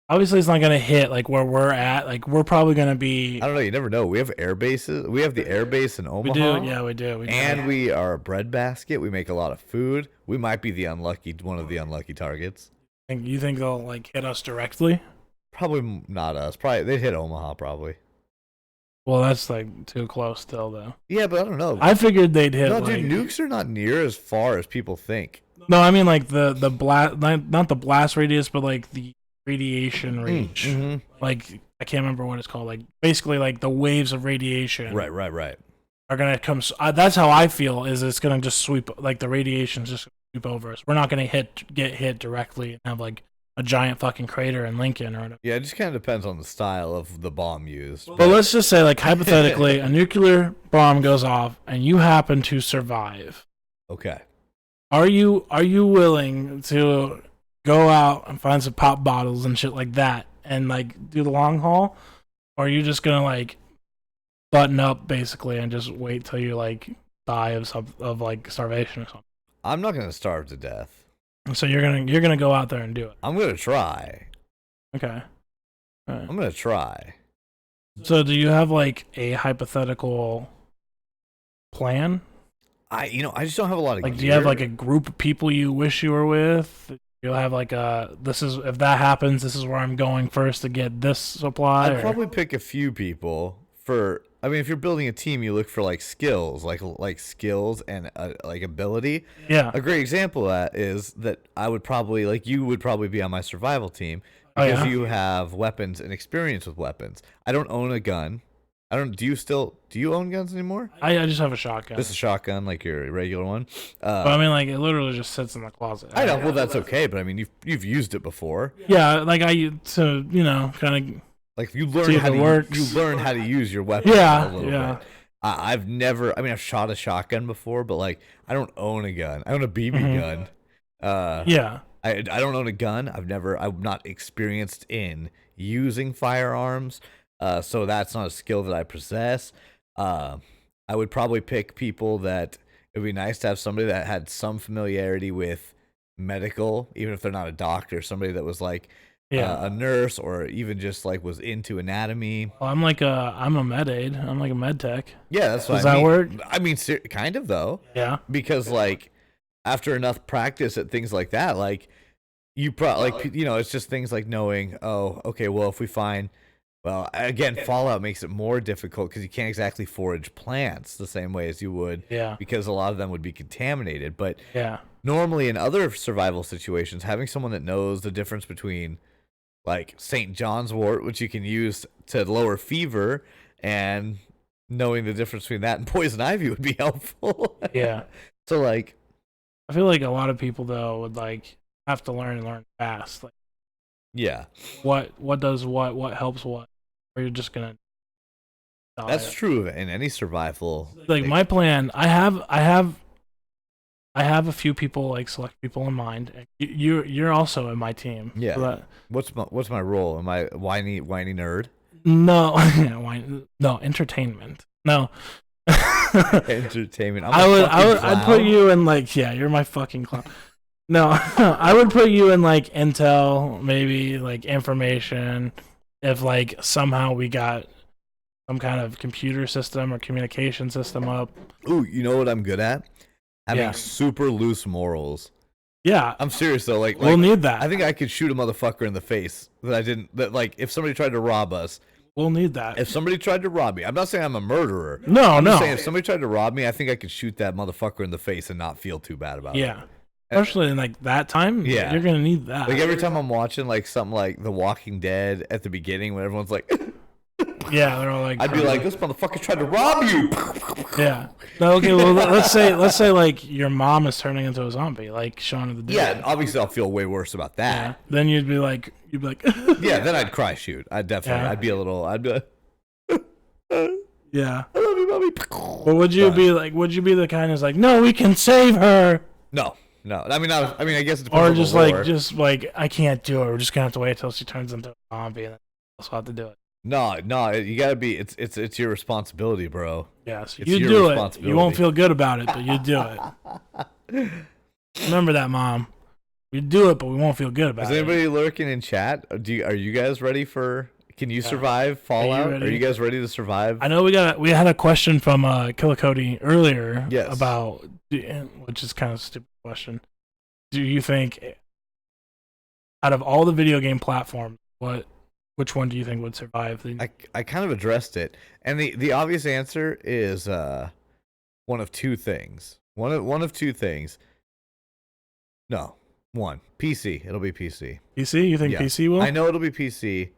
Obviously, it's not gonna hit like where we're at. Like we're probably gonna be. I don't know. You never know. We have air bases. We have the air base in Omaha. We do. Yeah, we do. And we are a breadbasket. We make a lot of food. We might be one of the unlucky targets. You think they'll like hit us directly? Probably not us. Probably they'd hit Omaha. Probably. Well, that's like too close still, though. Yeah, but I don't know. I figured they'd hit. No, dude, nukes are not near as far as people think. No, I mean like the blast, not the blast radius, but like the radiation range. Mm-hmm. Like I can't remember what it's called. Like basically like the waves of radiation. Right. Are gonna come. That's how I feel. Is it's gonna just sweep like the radiation's just sweep over us. We're not gonna get hit directly and have like a giant fucking crater in Lincoln or whatever. Yeah, it just kind of depends on the style of the bomb used. But let's just say, like hypothetically, a nuclear bomb goes off and you happen to survive. Okay. Are you willing to go out and find some pop bottles and shit like that and like do the long haul, or are you just gonna like button up basically and just wait till you like die of like starvation or something? I'm not gonna starve to death. So you're gonna go out there and do it. I'm gonna try. Okay. All right. I'm gonna try. So do you have like a hypothetical plan? I just don't have a lot of like. gear. Do you have like a group of people you wish you were with? You'll have like if that happens, this is where I'm going first to get this supply. I'd probably pick a few people for. I mean, if you're building a team, you look for like skills, like skills and like ability. Yeah. A great example of that is that I would probably you would probably be on my survival team because you have weapons and experience with weapons. I don't own a gun. I don't. Do you own guns anymore? I just have a shotgun. Just a shotgun, like your regular one. But I mean, like it literally just sits in the closet. I know. Well, that's okay. But I mean, you've used it before. Yeah, like kind of. Like you learn how to use your weapon. Yeah, a little bit. I've never. I mean, I've shot a shotgun before, but like I don't own a gun. I own a BB gun. Yeah. I don't own a gun. I'm not experienced in using firearms. So that's not a skill that I possess. I would probably pick people that it would be nice to have somebody that had some familiarity with medical, even if they're not a doctor, somebody that was like a nurse or even just like was into anatomy. Well, I'm a med aid. I'm like a med tech. Yeah, that's what Does that work? I mean, kind of though. Yeah. Because like after enough practice at things like that, like you probably it's just things like knowing, oh, okay, well, if we find. Well, again, Fallout makes it more difficult because you can't exactly forage plants the same way as you would. Yeah. Because a lot of them would be contaminated. But yeah. Normally in other survival situations, having someone that knows the difference between like St. John's wort, which you can use to lower fever, and knowing the difference between that and poison ivy would be helpful. Yeah. So like, I feel like a lot of people though would like have to learn fast. Like, yeah. What does what helps what? Or you're just gonna die. That's true in any survival. Like my plan, I have a few people, like select people in mind. You're also in my team. Yeah. So What's my role? Am I whiny nerd? No, no entertainment. No. Entertainment. I'd put you in like you're my fucking clown. No, I would put you in like intel, maybe like information. If like somehow we got some kind of computer system or communication system up. Ooh, you know what I'm good at? Having super loose morals. Yeah. I'm serious though. Like we'll need that. I think I could shoot a motherfucker in the face that like if somebody tried to rob us. We'll need that. If somebody tried to rob me, I'm not saying I'm a murderer. No, I'm no. just saying if somebody tried to rob me, I think I could shoot that motherfucker in the face and not feel too bad about it. Yeah. Especially in like that time, yeah, you're gonna need that. Like every time I'm watching like something like The Walking Dead at the beginning, when everyone's like, yeah, they're all like, I'd be like, this motherfucker tried to rob you. Yeah. No, okay. Well, let's say like your mom is turning into a zombie, like Shaun of the Dead. Yeah, obviously I'll feel way worse about that. Yeah. Then you'd be like, yeah. Then I'd cry, shoot. I'd definitely. Yeah. I'd be like, yeah. I love you, mommy. But would you be like? Would you be the kind who's like, no, we can save her? No. I mean, I guess it depends. Or on just the lore. just like, I can't do it. We're just gonna have to wait till she turns into a zombie, and then we'll have to do it. No, you gotta be. It's your responsibility, bro. Yes, It's you your do it. responsibility. You won't feel good about it, but you do it. Remember that, Mom. We do it, but we won't feel good about it. Is anybody lurking in chat? Are you guys ready for? Can you survive Fallout? Are you guys ready to survive? I know we had a question from Killicody earlier. Yes. About, which is kind of a stupid question. Do you think, out of all the video game platforms, which one do you think would survive? I kind of addressed it, and the obvious answer is one of two things. One of two things. No, one PC. It'll be PC. PC? You think PC will? I know it'll be PC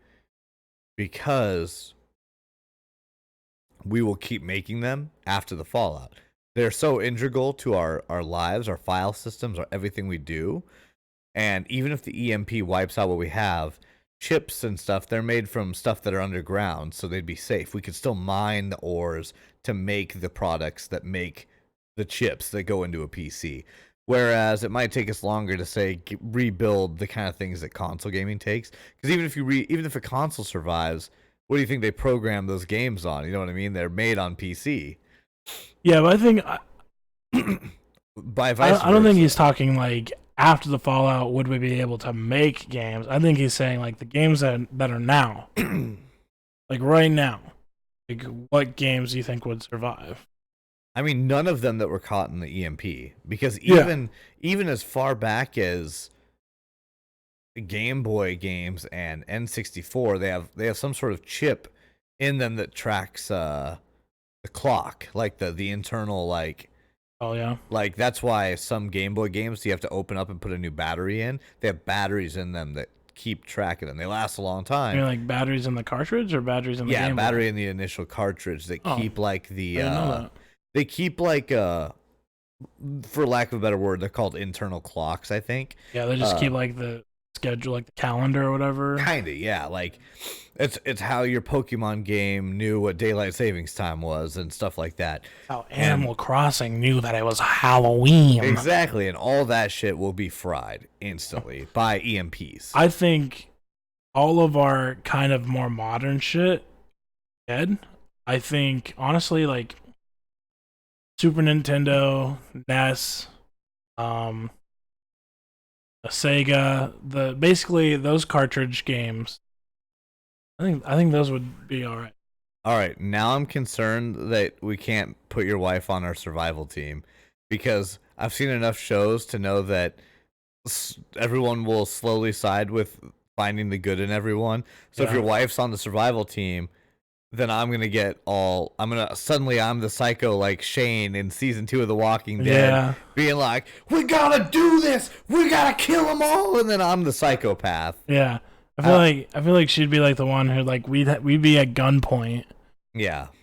because we will keep making them after the Fallout. They're so integral to our lives, our file systems, everything we do. And even if the EMP wipes out what we have, chips and stuff, they're made from stuff that are underground, so they'd be safe. We could still mine the ores to make the products that make the chips that go into a PC. Whereas it might take us longer to say rebuild the kind of things that console gaming takes. Because even if a console survives, what do you think they program those games on? You know what I mean? They're made on PC. Yeah, but I think by vice versa. I don't think he's talking like after the Fallout would we be able to make games. I think he's saying like the games that are now, like right now, like what games do you think would survive? I mean, none of them that were caught in the EMP, because even as far back as Game Boy games and N64, they have some sort of chip in them that tracks the clock, like the internal like. Oh yeah. Like that's why some Game Boy games you have to open up and put a new battery in. They have batteries in them that keep track of them. They last a long time. You mean like batteries in the cartridge or batteries in the Game Boy? Yeah, battery in the initial cartridge that keep like the. They keep like for lack of a better word, they're called internal clocks, I think. Yeah, they just keep like the schedule, like the calendar or whatever. Kinda, yeah. Like it's how your Pokemon game knew what daylight savings time was and stuff like that. How Animal Crossing knew that it was Halloween. Exactly, and all that shit will be fried instantly by EMPs. I think all of our kind of more modern shit dead. I think honestly, like Super Nintendo, NES, Sega, basically those cartridge games. I think those would be all right. All right, now I'm concerned that we can't put your wife on our survival team because I've seen enough shows to know that everyone will slowly side with finding the good in everyone. So if your wife's on the survival team, then I'm the psycho like Shane in season 2 of The Walking Dead, being like, we gotta do this, we gotta kill them all, and then I'm the psychopath. Yeah, I feel like she'd be like the one who like we'd be at gunpoint,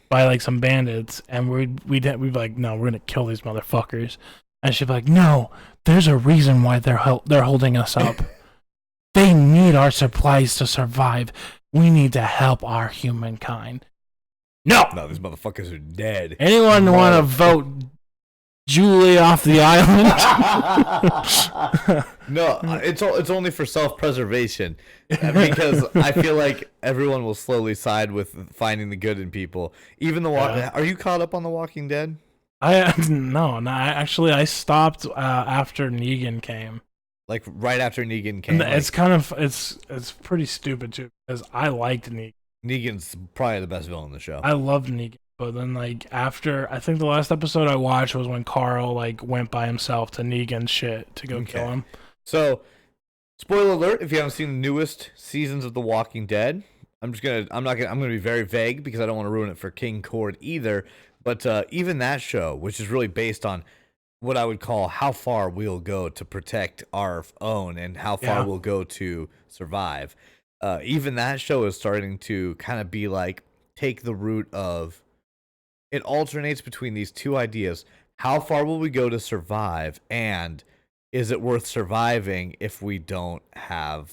by like some bandits, and we'd be like, no, we're gonna kill these motherfuckers, and she'd be like, no, there's a reason why they're holding us up. They need our supplies to survive. We need to help our humankind. No, these motherfuckers are dead. Anyone want to vote Julie off the island? No, it's only for self-preservation, because I feel like everyone will slowly side with finding the good in people. Even Are you caught up on The Walking Dead? No. I stopped after Negan came. Like right after Negan came. It's kind of it's pretty stupid too because I liked Negan. Negan's probably the best villain in the show. I loved Negan, but then like after I think the last episode I watched was when Carl like went by himself to Negan's shit to go kill him. So, spoiler alert: if you haven't seen the newest seasons of The Walking Dead, I'm gonna be very vague because I don't want to ruin it for King Cord either. But even that show, which is really based on what I would call how far we'll go to protect our own and how far we'll go to survive. Even that show is starting to kind of be like, take the route of, it alternates between these two ideas. How far will we go to survive? And is it worth surviving if we don't have,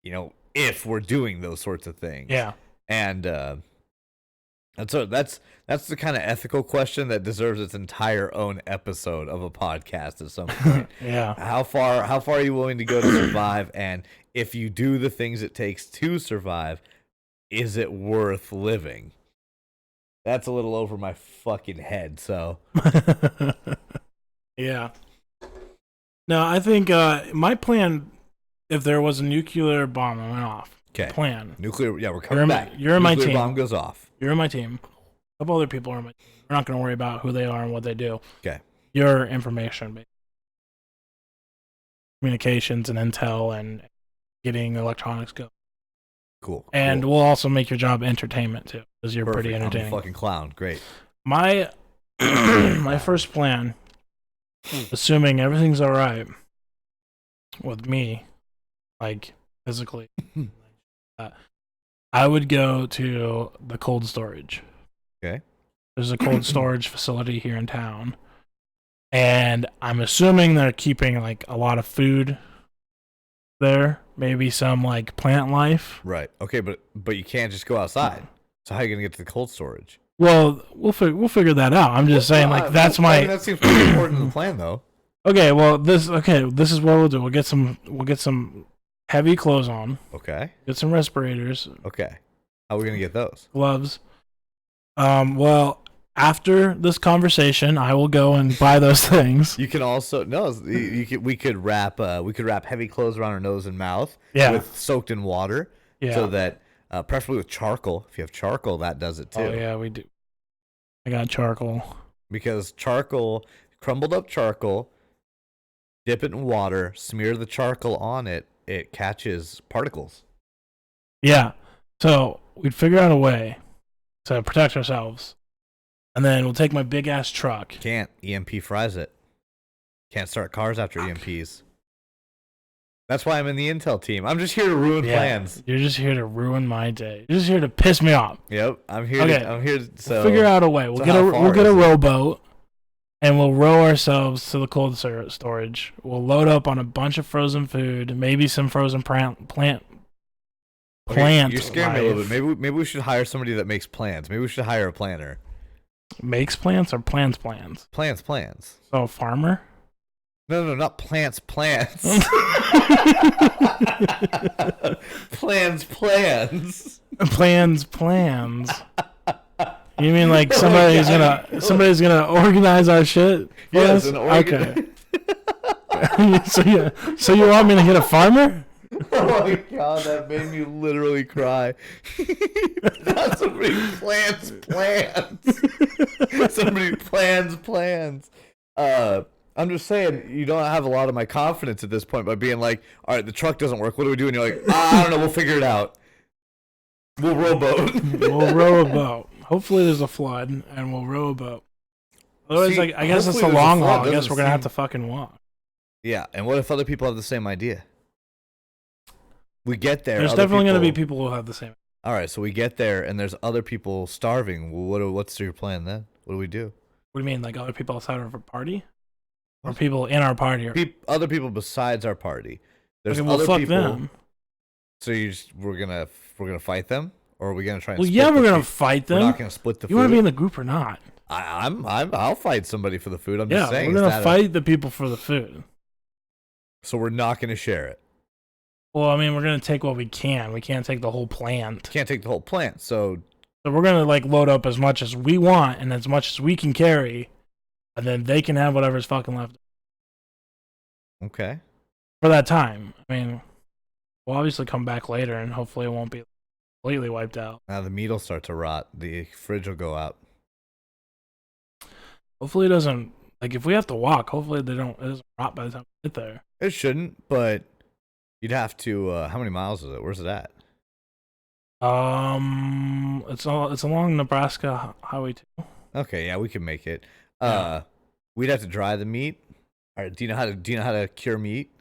if we're doing those sorts of things? Yeah. And so that's the kind of ethical question that deserves its entire own episode of a podcast at some point. How far are you willing to go to survive? And if you do the things it takes to survive, is it worth living? That's a little over my fucking head, so. Yeah. No, I think my plan, if there was a nuclear bomb that went off, okay. Plan. Nuclear, yeah, we're coming back. You're in my team. Nuclear bomb goes off. You're in my team. A couple other people are in my team. We're not going to worry about who they are and what they do. Okay. Your information, communications and intel and getting electronics go. Cool. And we'll also make your job entertainment too, because you're Perfect. pretty entertaining. I'm a fucking clown. Great. My my first plan, assuming everything's all right with me, like physically, I would go to the cold storage. Okay. There's a cold storage facility here in town, and I'm assuming they're keeping like a lot of food there, maybe some like plant life. Right. Okay, but you can't just go outside. So how are you gonna get to the cold storage? Well, we'll figure that out. I'm just saying, like, that's my. That seems pretty important to the plan, though. Okay, well, this is what we'll do. We'll get some heavy clothes on. Okay. Get some respirators. Okay. How are we gonna get those? Gloves. Well, after this conversation, I will go and buy those things. You can also we could wrap heavy clothes around our nose and mouth. Yeah. With soaked in water. Yeah. So that preferably with charcoal. If you have charcoal, that does it too. Oh yeah, we do. I got charcoal. Because charcoal, crumbled up charcoal, dip it in water, smear the charcoal on it, it catches particles. Yeah. So we'd figure out a way to protect ourselves. And then we'll take my big ass truck. Can't. EMP fries it. Can't start cars after EMPs. That's why I'm in the intel team. I'm just here to ruin plans. You're just here to ruin my day. You're just here to piss me off. Yep. I'm here. We'll figure out a way. We'll get a rowboat, and we'll row ourselves to the cold storage. We'll load up on a bunch of frozen food, maybe some frozen plant. You're scaring me a little bit. Maybe we should hire somebody that makes plans. Maybe we should hire a planner. Makes plants or plans? Plans. So a farmer? No, not plants. Plans. Plans. You mean like somebody's gonna organize our shit? Yes, okay. So you want me to get a farmer? Oh my god, that made me literally cry. Not somebody plans. Somebody plans. I'm just saying, you don't have a lot of my confidence at this point by being like, all right, the truck doesn't work. What do we do? And you're like, I don't know. We'll figure it out. We'll row a boat. We'll row a boat. Hopefully there's a flood, and we'll row a boat. Otherwise, I guess it's a long haul. I guess we're going to have to fucking walk. Yeah, and what if other people have the same idea? We get there. There's definitely going to be people who have the same. All right, so we get there, and there's other people starving. Well, what's your plan then? What do we do? What do you mean, like other people outside of our party? Or people in our party? Other people besides our party. There's other people. Them. So we're gonna fight them, or are we gonna try? And we're gonna fight them. We're not gonna split the food. You want to be in the group or not? I'll fight somebody for the food. I'm just saying. We're gonna fight the people for the food. So we're not gonna share it. Well, I mean, we're gonna take what we can. We can't take the whole plant. Can't take the whole plant. So we're gonna like load up as much as we want and as much as we can carry, and then they can have whatever's fucking left. Okay. For that time, I mean, we'll obviously come back later, and hopefully it won't be completely wiped out. Now the meat will start to rot. The fridge will go out. Hopefully it doesn't. Like if we have to walk, hopefully it doesn't rot by the time we get there. It shouldn't, but you'd have to. How many miles is it? Where's it at? It's along Nebraska Highway 2. Okay, yeah, we can make it. We'd have to dry the meat. All right, do you know how to cure meat?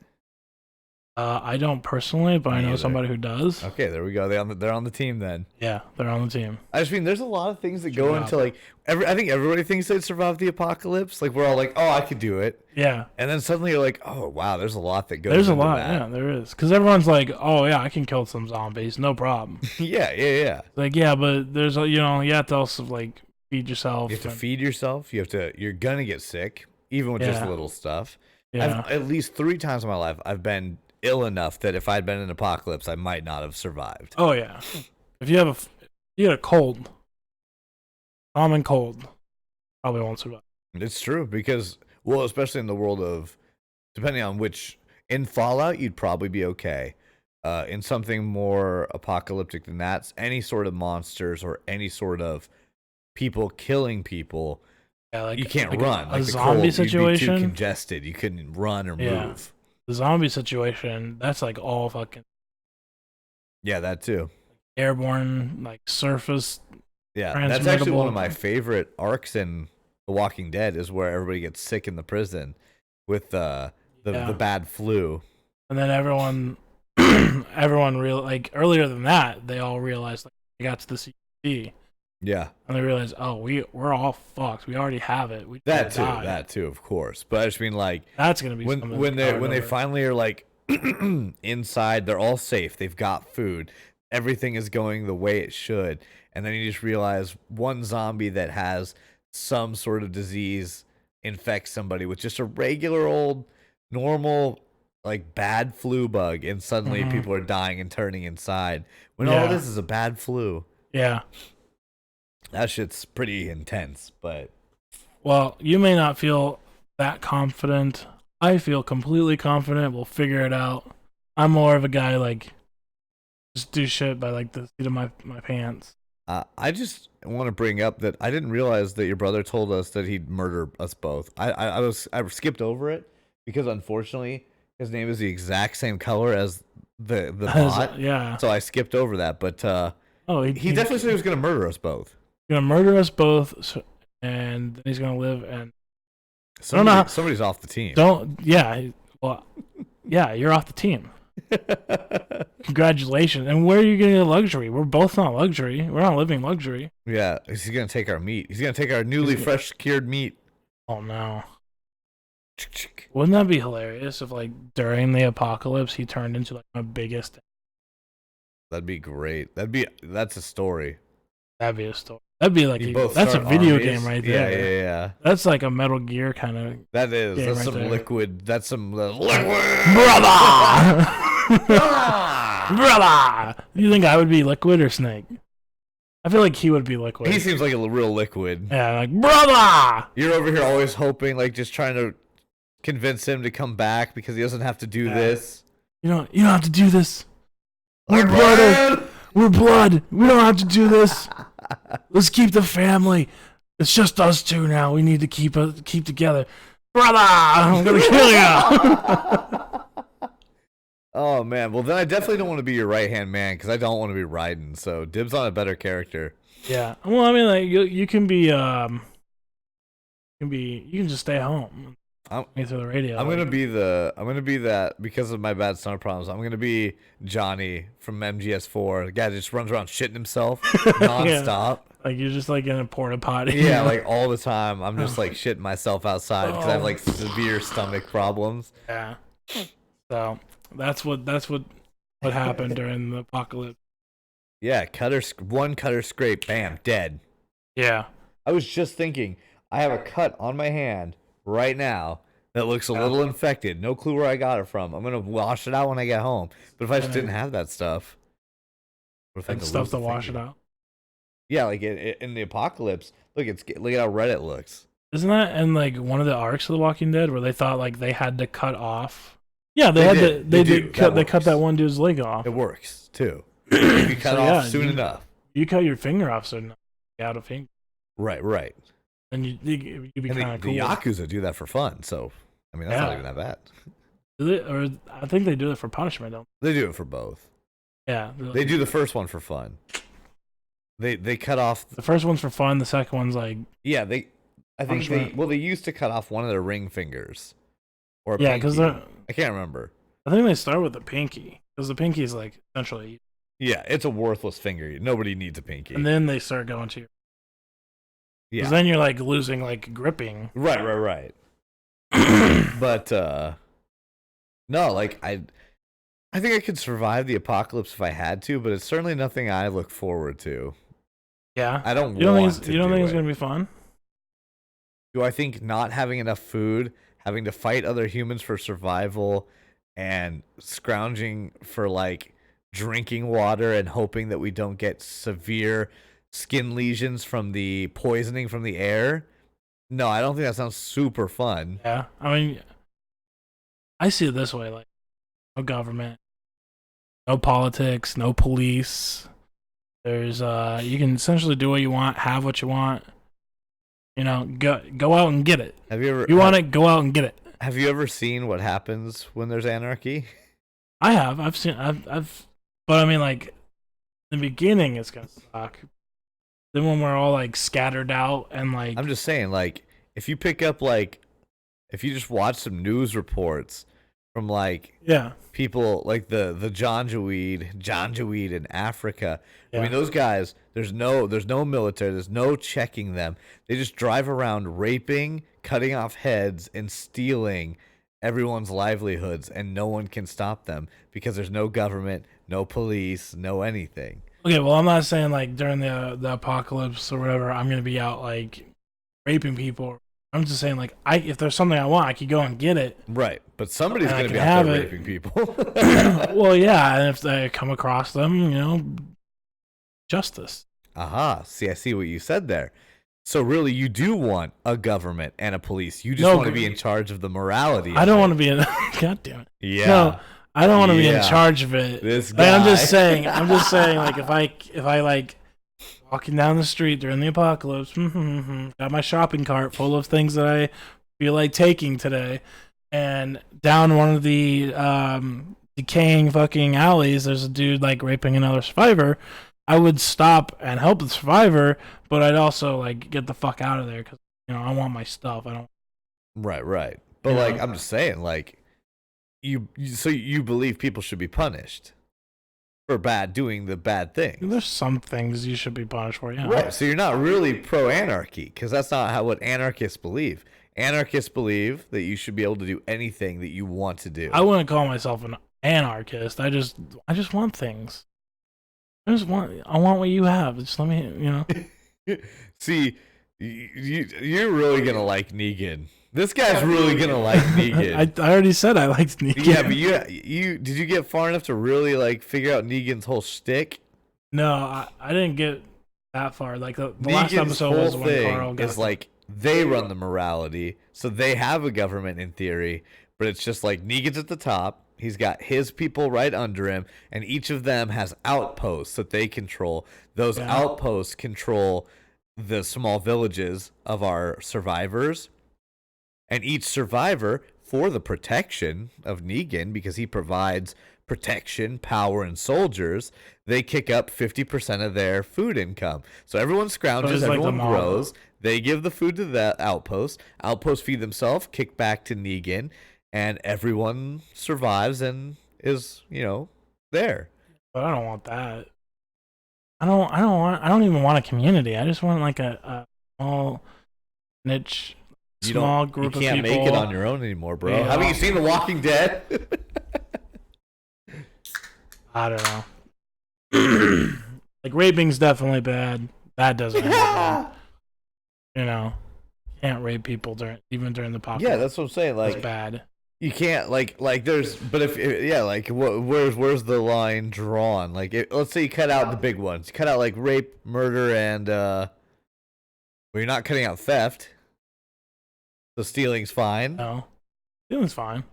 I don't personally, but I know somebody who does. Okay, there we go. They're on the team then. Yeah, they're on the team. I just mean, there's a lot of things that go into like I think everybody thinks they'd survive the apocalypse. Like we're all like, oh, I could do it. Yeah. And then suddenly you're like, oh wow, there's a lot that goes. There's a into lot. that. Yeah, there is. Because everyone's like, oh yeah, I can kill some zombies, no problem. yeah. Like yeah, but there's you have to also like feed yourself. You have to feed yourself. You're gonna get sick, even with just little stuff. Yeah. At least 3 times in my life, I've been ill enough that if I'd been in an apocalypse, I might not have survived. Oh yeah. if you get a cold, common cold, probably won't survive. It's true because, well, especially in the world of, depending on which, in Fallout, you'd probably be okay. In something more apocalyptic than that, any sort of monsters or any sort of people killing people, Yeah, like you can't like run. A Like the zombie cold, situation. You'd be too congested. You couldn't run or move. The zombie situation, that's like all fucking Yeah, that too. airborne, like surface. Yeah, that's actually one of my favorite arcs in The Walking Dead is where everybody gets sick in the prison with the bad flu. And then everyone like earlier than that, they all realized like they got to the CDC. Yeah. And they realized, oh, we're all fucked. We already have it. That too, of course. But I just mean like that's gonna be when they finally are like inside, they're all safe. They've got food. Everything is going the way it should. And then you just realize one zombie that has some sort of disease infects somebody with just a regular old normal like bad flu bug, and suddenly people are dying and turning inside when all this is a bad flu. Yeah. That shit's pretty intense, but well, you may not feel that confident. I feel completely confident. We'll figure it out. I'm more of a guy like just do shit by like the seat of my pants. I just want to bring up that I didn't realize that your brother told us that he'd murder us both. I skipped over it because unfortunately his name is the exact same color as the bot. Yeah. So I skipped over that, but he definitely said he was gonna murder us both. Gonna murder us both, and then he's gonna live and. Somebody's off the team. You're off the team. Congratulations. And where are you getting a luxury? We're both not luxury. We're not living luxury. Yeah, he's gonna take our meat. He's gonna take our newly fresh cured meat. Oh no. Wouldn't that be hilarious if like during the apocalypse he turned into like my biggest? That'd be great. That's a story. That'd be a story. That'd be like that's a video game right there. Yeah. That's like a Metal Gear kind of. That is. That's right some there. liquid. That's some liquid. Brother. Brother. Do you think I would be Liquid or Snake? I feel like he would be Liquid. He seems like a real liquid. Yeah, like brother. You're over here always hoping, like just trying to convince him to come back because he doesn't have to do this. You don't have to do this. We're brother. We're blood. We don't have to do this. Let's keep the family. It's just us two now. We need to keep together. Brother, I'm gonna kill you. Oh man, well then I definitely don't want to be your right hand man because I don't want to be Raiden. So dibs on a better character. Yeah. Well, I mean, like you can be you can just stay home. Through the radio. I'm gonna be that because of my bad stomach problems. I'm gonna be Johnny from MGS4. The guy that just runs around shitting himself nonstop. Like you're just like in a porta potty. Yeah, like all the time. I'm just like shitting myself outside because I have like severe stomach problems. Yeah. So that's what happened during the apocalypse. Yeah, one cutter scrape, bam, dead. Yeah. I was just thinking, I have a cut on my hand right now that looks a little infected. No clue where I got it from. I'm gonna wash it out when I get home. But if I just didn't have that stuff, what if I had stuff to wash it out? Yeah, like in the apocalypse, look at how red it looks. Isn't that in like one of the arcs of The Walking Dead where they thought like they had to cut off? Yeah, they cut that one dude's leg off. It works too. If you cut off soon enough. You cut your finger off soon enough. Out of finger. Right. And you be kind of cool. The Yakuza do that for fun, so I mean that's not even that bad. Or I think they do it for punishment, don't they? They do it for both. Yeah. They do the first one for fun. They cut off the first one's for fun, the second one's like they used to cut off one of their ring fingers. Or because I can't remember. I think they start with the pinky because the pinky is like essentially it's a worthless finger. Nobody needs a pinky. And then they start going to because then you're like losing like gripping. Right. But no, like I think I could survive the apocalypse if I had to, but it's certainly nothing I look forward to. Yeah, I don't. You don't think it's gonna be fun? Do I think not having enough food, having to fight other humans for survival, and scrounging for like drinking water and hoping that we don't get severe skin lesions from the poisoning from the air. No, I don't think that sounds super fun. Yeah, I mean, I see it this way: like, no government, no politics, no police. There's you can essentially do what you want, have what you want. You know, go out and get it. Have you ever? You want it? Go out and get it. Have you ever seen what happens when there's anarchy? I have. I've seen. But I mean, like, in the beginning, it's gonna suck. Then when we're all like scattered out and like, I'm just saying, like, if you pick up like, if you just watch some news reports from like, people like the Janjaweed in Africa. Yeah. I mean, those guys. There's no military. There's no checking them. They just drive around raping, cutting off heads, and stealing everyone's livelihoods, and no one can stop them because there's no government, no police, no anything. Okay, well, I'm not saying like during the apocalypse or whatever, I'm gonna be out like raping people. I'm just saying like if there's something I want, I could go and get it. Right, but somebody's gonna be out there raping people. Well, yeah, and if I come across them, justice. Aha! See, I see what you said there. So really, you do want a government and a police. You just want to be in charge of the morality. I don't want to be in. God damn it! Yeah. No, I don't want to be in charge of it. This guy. Like, I'm just saying. Like, if I like walking down the street during the apocalypse, got my shopping cart full of things that I feel like taking today, and down one of the decaying fucking alleys, there's a dude like raping another survivor. I would stop and help the survivor, but I'd also like get the fuck out of there because I want my stuff. I don't. Right. But like I'm just saying, like you believe people should be punished for doing the bad thing. There's some things you should be punished for, yeah. Right. So you're not really pro anarchy because that's not what anarchists believe. Anarchists believe that you should be able to do anything that you want to do. I wouldn't call myself an anarchist. I just want things. I want what you have. Just let me, See, you're really gonna like Negan. This guy's really gonna like Negan. I already said I liked Negan. Yeah, but you did you get far enough to really like figure out Negan's whole shtick? No, I didn't get that far. Like the last episode was when Carl got. It's like they run the morality, so they have a government in theory, but it's just like Negan's at the top. He's got his people right under him, and each of them has outposts that they control. Those outposts control the small villages of our survivors. And each survivor, for the protection of Negan, because he provides protection, power, and soldiers, they kick up 50% of their food income. So everyone scrounges, everyone grows. They give the food to the outpost. Outposts feed themselves, kick back to Negan. And everyone survives and is, there. But I don't want that. I don't even want a community. I just want like a small niche, small group of people. You can't make it on your own anymore, bro. Yeah. Haven't you seen The Walking Dead? I don't know. Like raping's definitely bad. That doesn't happen. Can't rape people even during the apocalypse. Yeah, that's what I'm saying. Like, it's bad. You can't like there's, but where's the line drawn? Like, let's say you cut out the big ones. You cut out like rape, murder, and well, you're not cutting out theft. So stealing's fine. No, stealing's fine.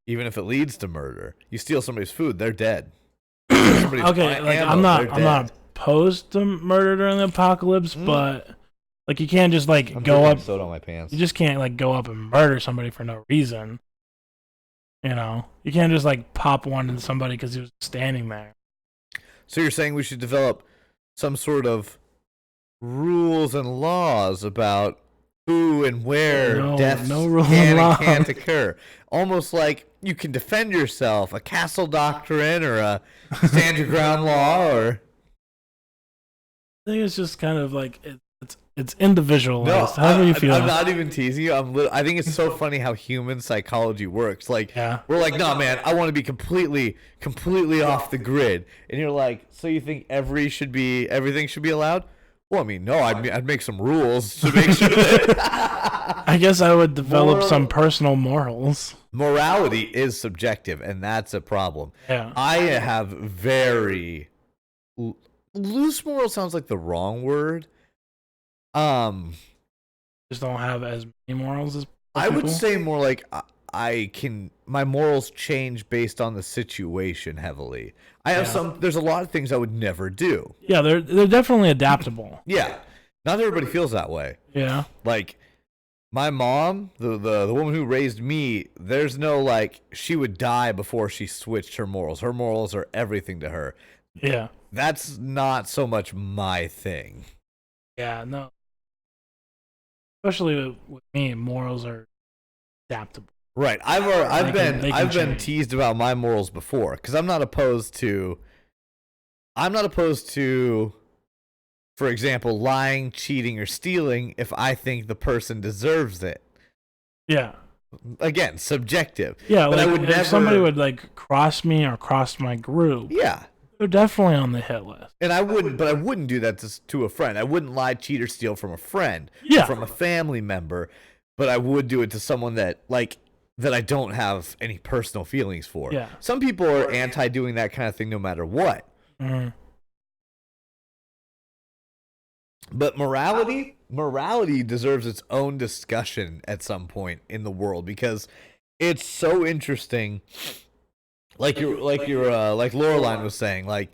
Even if it leads to murder, you steal somebody's food, they're dead. Okay, like I'm not opposed to murder during the apocalypse, but like you can't just like go up. Soda on my pants. You just can't like go up and murder somebody for no reason. You can't just like pop one into somebody because he was standing there. So you're saying we should develop some sort of rules and laws about who and where deaths can and can't occur. Almost like you can defend yourself, a castle doctrine or a stand your ground law, or I think it's just kind of like it's individualized. However you feel. I'm not even teasing you. I think it's so funny how human psychology works. Like, we're like, no, man, I want to be completely off the grid. And you're like, so you think everything should be allowed? Well, I mean, no, I'd make some rules to make sure that I guess I would develop some personal morals. Morality is subjective, and that's a problem. Yeah. I have very loose moral sounds like the wrong word. Just don't have as many morals as I people. would say more like my morals change based on the situation heavily. I have there's a lot of things I would never do. Yeah, they're definitely adaptable. Yeah. Not everybody feels that way. Yeah. Like my mom, the woman who raised me, there's no like she would die before she switched her morals. Her morals are everything to her. Yeah. That's not so much my thing. Yeah, no. Especially with me, morals are adaptable. Right. I've been teased about my morals before because I'm not opposed to, for example, lying, cheating, or stealing if I think the person deserves it. Yeah. Again, subjective. Yeah, but like I would if somebody would like cross me or cross my group. Yeah. They're definitely on the hit list. And I wouldn't do that to a friend. I wouldn't lie, cheat, or steal from a friend. Yeah. From a family member. But I would do it to someone that I don't have any personal feelings for. Yeah. Some people are anti doing that kind of thing no matter what. Mm-hmm. But morality deserves its own discussion at some point in the world because it's so interesting. Like Laureline was saying, like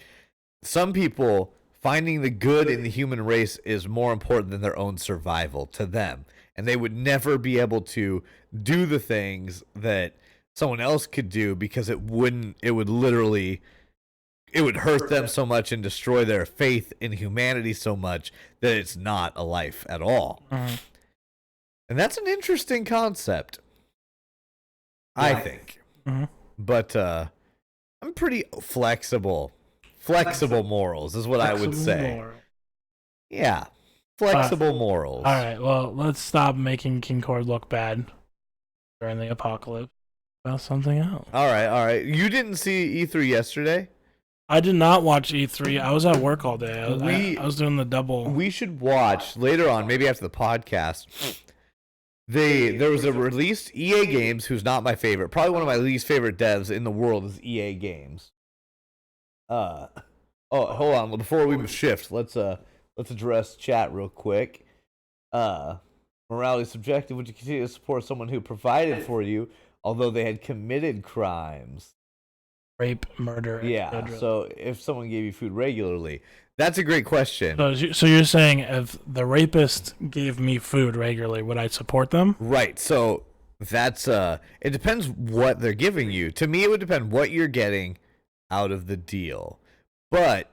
some people finding the good in the human race is more important than their own survival to them, and they would never be able to do the things that someone else could do because it would hurt them so much and destroy their faith in humanity so much that it's not a life at all. Mm-hmm. And that's an interesting concept, I think. Mm-hmm. But I'm pretty flexible. Flexible morals is what I would say. Yeah, flexible morals. All right, well, let's stop making King Cord look bad during the apocalypse. About something else. All right. You didn't see E3 yesterday? I did not watch E3. I was at work all day. I was doing the double. We should watch later on, maybe after the podcast. There was a released EA Games, who's not my favorite. Probably one of my least favorite devs in the world is EA Games. Hold on. Before we shift, let's address chat real quick. Morality is subjective. Would you continue to support someone who provided for you, although they had committed crimes? Rape, murder. Yeah. etc. So if someone gave you food regularly, that's a great question. So you're saying if the rapist gave me food regularly, would I support them? Right. So that's it depends what they're giving you. To me, it would depend what you're getting out of the deal. But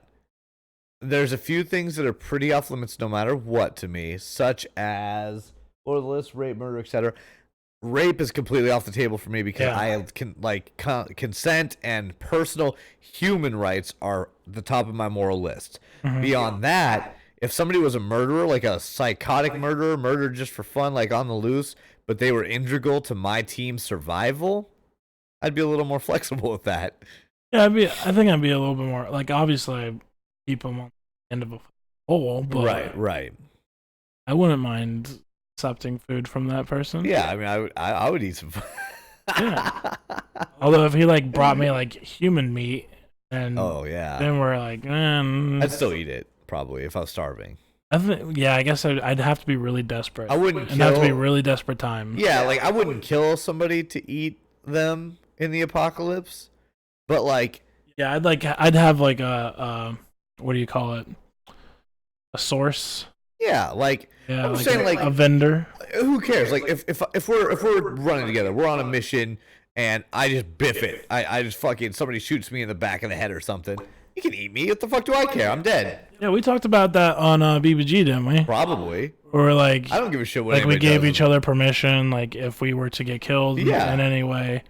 there's a few things that are pretty off limits no matter what to me, such as or the list, rape, murder, etc. Rape is completely off the table for me because I can consent and personal human rights are the top of my moral list. Mm-hmm. Beyond that, if somebody was a murderer, like a psychotic murderer, murdered just for fun, like on the loose, but they were integral to my team's survival, I'd be a little more flexible with that. Yeah, I think I'd be a little bit more like obviously I keep them on the end of a pole, but right. I wouldn't mind accepting food from that person. Yeah, I mean, I would eat some. Yeah. Although if he like brought me like human meat, and then we're like, I'd still eat it probably if I was starving. I guess I'd have to be really desperate. I wouldn't. Have to be really desperate times. Yeah, like I wouldn't kill somebody to eat them in the apocalypse, but like. Yeah, I'd have like a what do you call it? A source. Yeah, like I'm like saying, like a vendor. Who cares? Like if we're running together, we're on a mission, and I just biff it. I just fucking somebody shoots me in the back of the head or something. You can eat me. What the fuck do I care? I'm dead. Yeah, we talked about that on BBG, didn't we? Probably. Or like I don't give a shit what. Like we gave each other permission, like if we were to get killed in any way.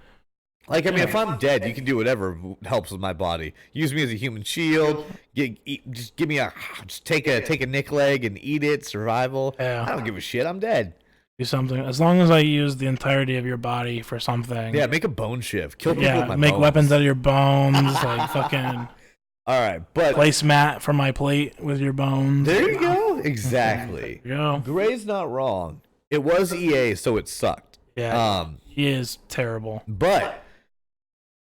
Like, I mean, if I'm dead, you can do whatever helps with my body. Use me as a human shield. Just give me just take a nick leg and eat it. Survival. Yeah. I don't give a shit. I'm dead. Do something as long as I use the entirety of your body for something. Yeah, make a bone shift. Kill people with my make bones. weapons out of your bones. Like fucking. All right, but placemat for my plate with your bones. There you go. Exactly. There you go. Gray's not wrong. It was EA, so it sucked. Yeah, he is terrible. But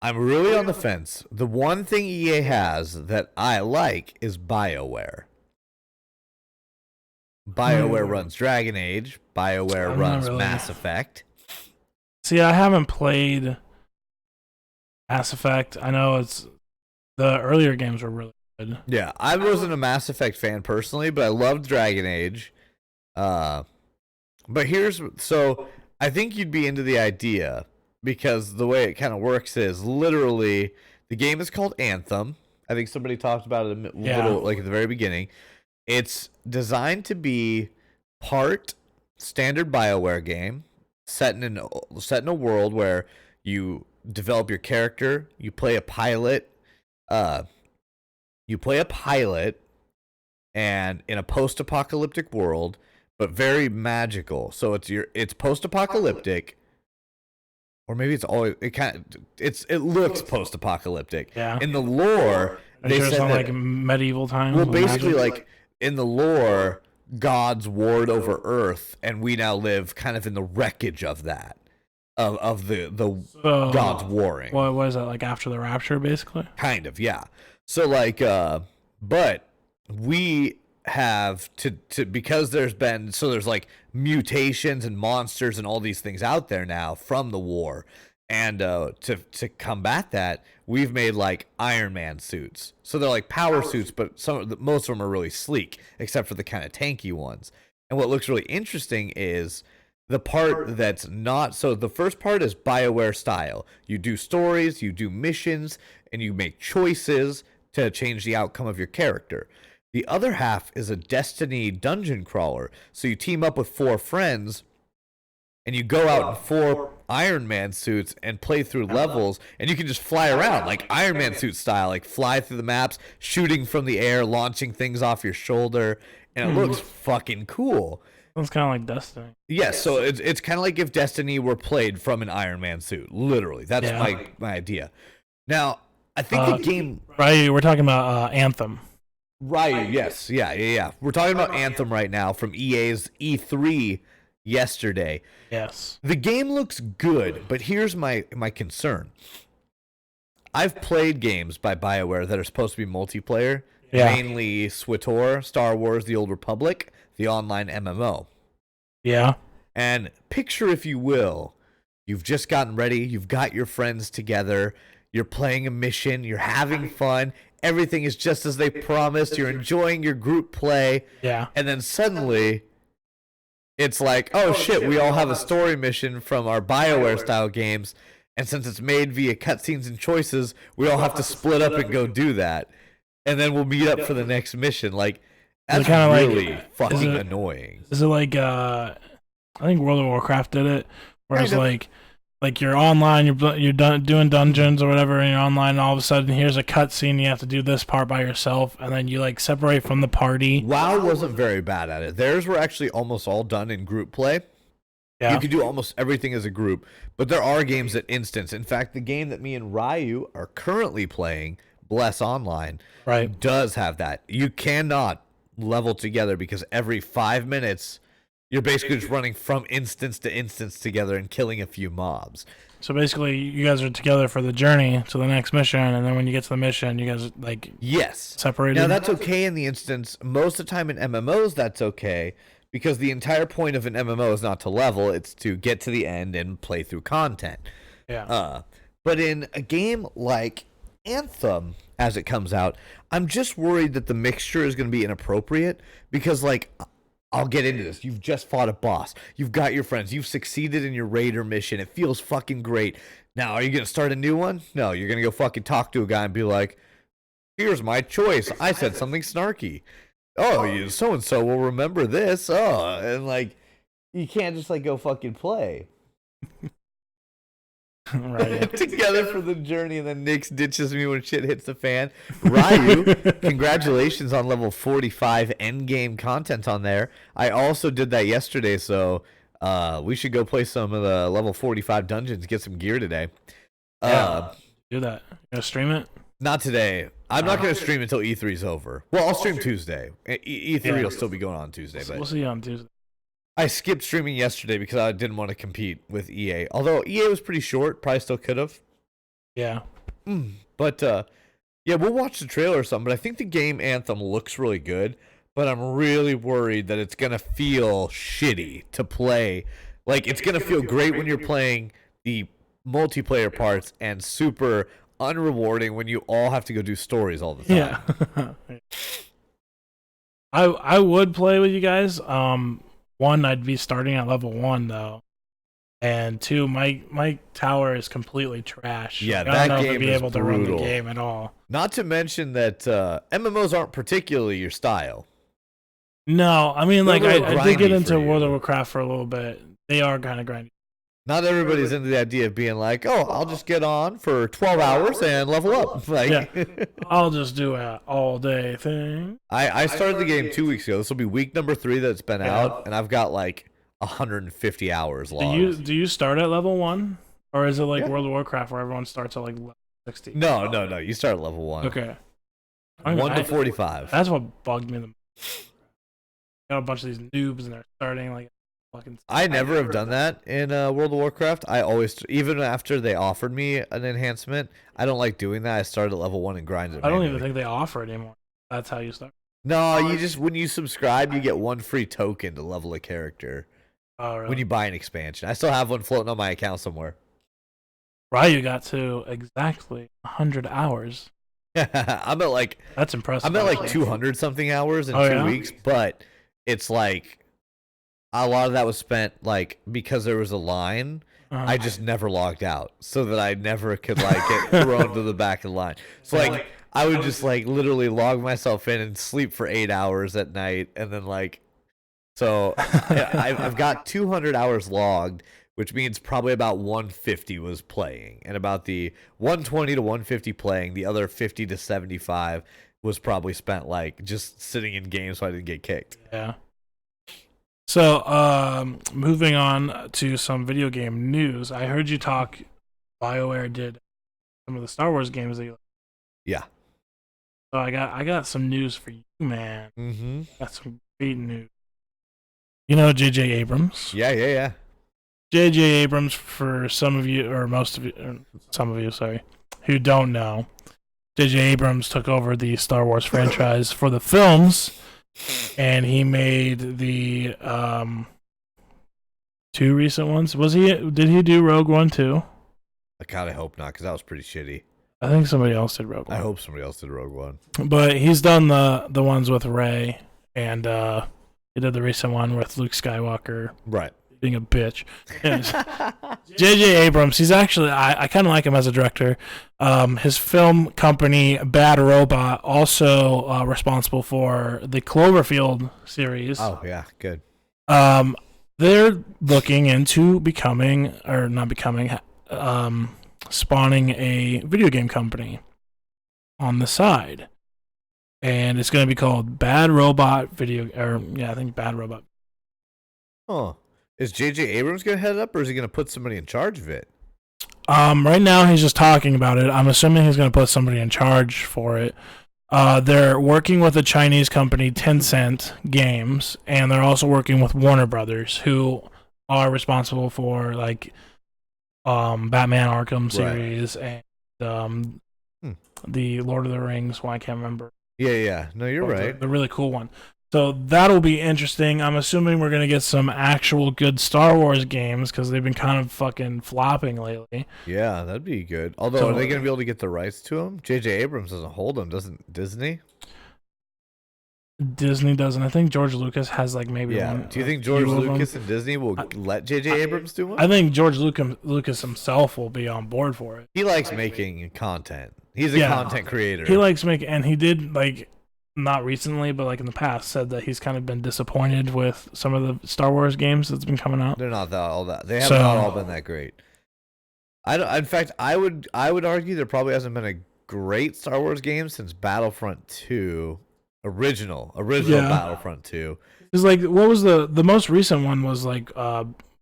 I'm really on the fence. The one thing EA has that I like is BioWare. BioWare runs Dragon Age. BioWare runs Mass Effect. See, I haven't played Mass Effect. I know it's the earlier games were really good. Yeah, I wasn't a Mass Effect fan personally, but I loved Dragon Age. But I think you'd be into the idea because the way it kind of works is literally the game is called Anthem. I think somebody talked about it a little like at the very beginning. It's designed to be part standard BioWare game set in a world where you develop your character, you play a pilot, and in a post-apocalyptic world, but very magical. So it's post-apocalyptic, or maybe it's always it looks post-apocalyptic. Yeah. In the lore, they said that, like medieval times. Well, basically, like in the lore, gods warred over Earth, and we now live kind of in the wreckage of that, of the gods warring. What is that, like after the rapture, basically? Kind of, yeah. So like, but we have to because there's like mutations and monsters and all these things out there now from the war. And to combat that, we've made like Iron Man suits. So they're like power suits, but most of them are really sleek, except for the kind of tanky ones. And what looks really interesting is the part that's not. So the first part is BioWare style. You do stories, you do missions, and you make choices to change the outcome of your character. The other half is a Destiny dungeon crawler. So you team up with 4 friends, and you go out in 4 Iron Man suits and play through levels, and you can just fly around like Iron Man suit style, like fly through the maps, shooting from the air, launching things off your shoulder, and it looks fucking cool. It's kind of like Destiny. Yes, so it's kind of like if Destiny were played from an Iron Man suit, literally. That's my idea. Now, I think the game... Right, we're talking about Anthem. Right, yes, yeah. We're talking about Anthem right now from EA's E3 yesterday. Yes. The game looks good, but here's my concern. I've played games by BioWare that are supposed to be multiplayer, mainly SWTOR, Star Wars The Old Republic, the online MMO. Yeah. And picture, if you will, you've just gotten ready, you've got your friends together, you're playing a mission, you're having fun, everything is just as they promised, you're enjoying your group play, and then suddenly... it's like, oh shit, we all have a story mission from our BioWare style games, and since it's made via cutscenes and choices, we all have to split up and go do that. And then we'll meet up for the next mission. Like, that's really fucking annoying. Is it like, I think World of Warcraft did it, where it's like you're online, you're doing dungeons or whatever, and you're online, and all of a sudden here's a cutscene, you have to do this part by yourself, and then you like separate from the party. WoW wasn't very bad at it. Theirs were actually almost all done in group play. Yeah. You could do almost everything as a group, but there are games that instance. In fact, the game that me and Ryu are currently playing, Bless Online, does have that. You cannot level together because every 5 minutes you're basically just running from instance to instance together and killing a few mobs. So basically, you guys are together for the journey to the next mission, and then when you get to the mission, you guys like separated. Now that's okay in the instance. Most of the time in MMOs, that's okay because the entire point of an MMO is not to level; it's to get to the end and play through content. Yeah. But in a game like Anthem, as it comes out, I'm just worried that the mixture is going to be inappropriate because, like, I'll get into this. You've just fought a boss. You've got your friends. You've succeeded in your raider mission. It feels fucking great. Now, are you going to start a new one? No, you're going to go fucking talk to a guy and be like, here's my choice. I said something snarky. Oh, so-and-so will remember this. Oh, and, like, you can't just, like, go fucking play. Together for the journey, and then Nyx ditches me when shit hits the fan. Ryu, congratulations on level 45 endgame content on there. I also did that yesterday, so we should go play some of the level 45 dungeons, get some gear today. Do that. You gonna stream it? Not today. I'm not going to stream until E3's over. Well, I'll stream Tuesday. E3 will still be going on Tuesday. But we'll see you on Tuesday. I skipped streaming yesterday because I didn't want to compete with EA. Although EA was pretty short, probably still could have. Yeah. But yeah, we'll watch the trailer or something. But I think the game Anthem looks really good. But I'm really worried that it's gonna feel shitty to play. Like it's gonna feel great when you're playing the multiplayer parts and super unrewarding when you all have to go do stories all the time. Yeah. I would play with you guys. One, I'd be starting at level 1 though, and 2, my tower is completely trash. Yeah, like, that I don't know if game I'd be is able to brutal. run the game at all. Not to mention that MMOs aren't particularly your style. No, I mean, like, I did get into for World you. of Warcraft for a little bit. They are kind of grindy. Not everybody's into the idea of being like, oh, I'll just get on for 12 hours and level up. Like, Yeah. I'll just do an all-day thing. I started the game 2 weeks ago. This will be week number 3 that's been out, and I've got like 150 hours logged. Do you start at level 1? Or is it like World of Warcraft where everyone starts at like level 60? No. You start at level 1. Okay. 1 to 45. That's what bugged me the most. Got a bunch of these noobs and they're starting like fucking. I never have done that in World of Warcraft. I always, even after they offered me an enhancement, I don't like doing that. I started at level 1 and grinded. I don't even think they offer it anymore. That's how you start. No, you just, when you subscribe, you get 1 free token to level a character. Oh, really? When you buy an expansion. I still have one floating on my account somewhere. Ryu got to exactly 100 hours. I'm at like, That's impressive. I'm at like 200 something hours in 2 weeks, but it's like a lot of that was spent like because there was a line. I just never logged out so that I never could like get thrown to the back of the line. So like I would just like literally log myself in and sleep for 8 hours at night, and then like, so I've got 200 hours logged, which means probably about 150 was playing, and about the 120 to 150 playing, the other 50 to 75 was probably spent like just sitting in games so I didn't get kicked. Yeah. So, moving on to some video game news. I heard you talk. BioWare did some of the Star Wars games that you. Yeah. So I got some news for you, man. Mm-hmm. Got some great news. You know J.J. Abrams? Yeah. J.J. Abrams, for some of you, or most of you, or some of you, sorry, who don't know, J.J. Abrams took over the Star Wars franchise for the films, and he made the 2 recent ones. Did he do Rogue One too? I kind of hope not, because that was pretty shitty. I think somebody else did Rogue One. I hope somebody else did Rogue One. But he's done the ones with Rey, and he did the recent one with Luke Skywalker. Right. Being a bitch. J.J. Abrams, he's actually, I kind of like him as a director. His film company, Bad Robot, also responsible for the Cloverfield series. Oh, yeah, good. They're looking into spawning a video game company on the side. And it's going to be called Bad Robot I think Bad Robot. Oh. Is J.J. Abrams going to head it up, or is he going to put somebody in charge of it? Right now, he's just talking about it. I'm assuming he's going to put somebody in charge for it. They're working with a Chinese company, Tencent Games, and they're also working with Warner Brothers, who are responsible for like Batman Arkham series and the Lord of the Rings one. I can't remember. Yeah. No, you're right. The really cool one. So that'll be interesting. I'm assuming we're going to get some actual good Star Wars games because they've been kind of fucking flopping lately. Yeah, that'd be good. Although, are they going to be able to get the rights to them? J.J. Abrams doesn't hold them, doesn't Disney? Disney doesn't. I think George Lucas has like maybe one. Do you think George Lucas and Disney will let J.J. Abrams do one? I think George Lucas himself will be on board for it. He likes making content. He's a content creator. He likes making, and he did like, not recently, but like in the past, said that he's kind of been disappointed with some of the Star Wars games that's been coming out. They're not all that. They have not all been that great. In fact, I would argue there probably hasn't been a great Star Wars game since Battlefront 2, original Battlefront 2. It's like, what was the most recent one was like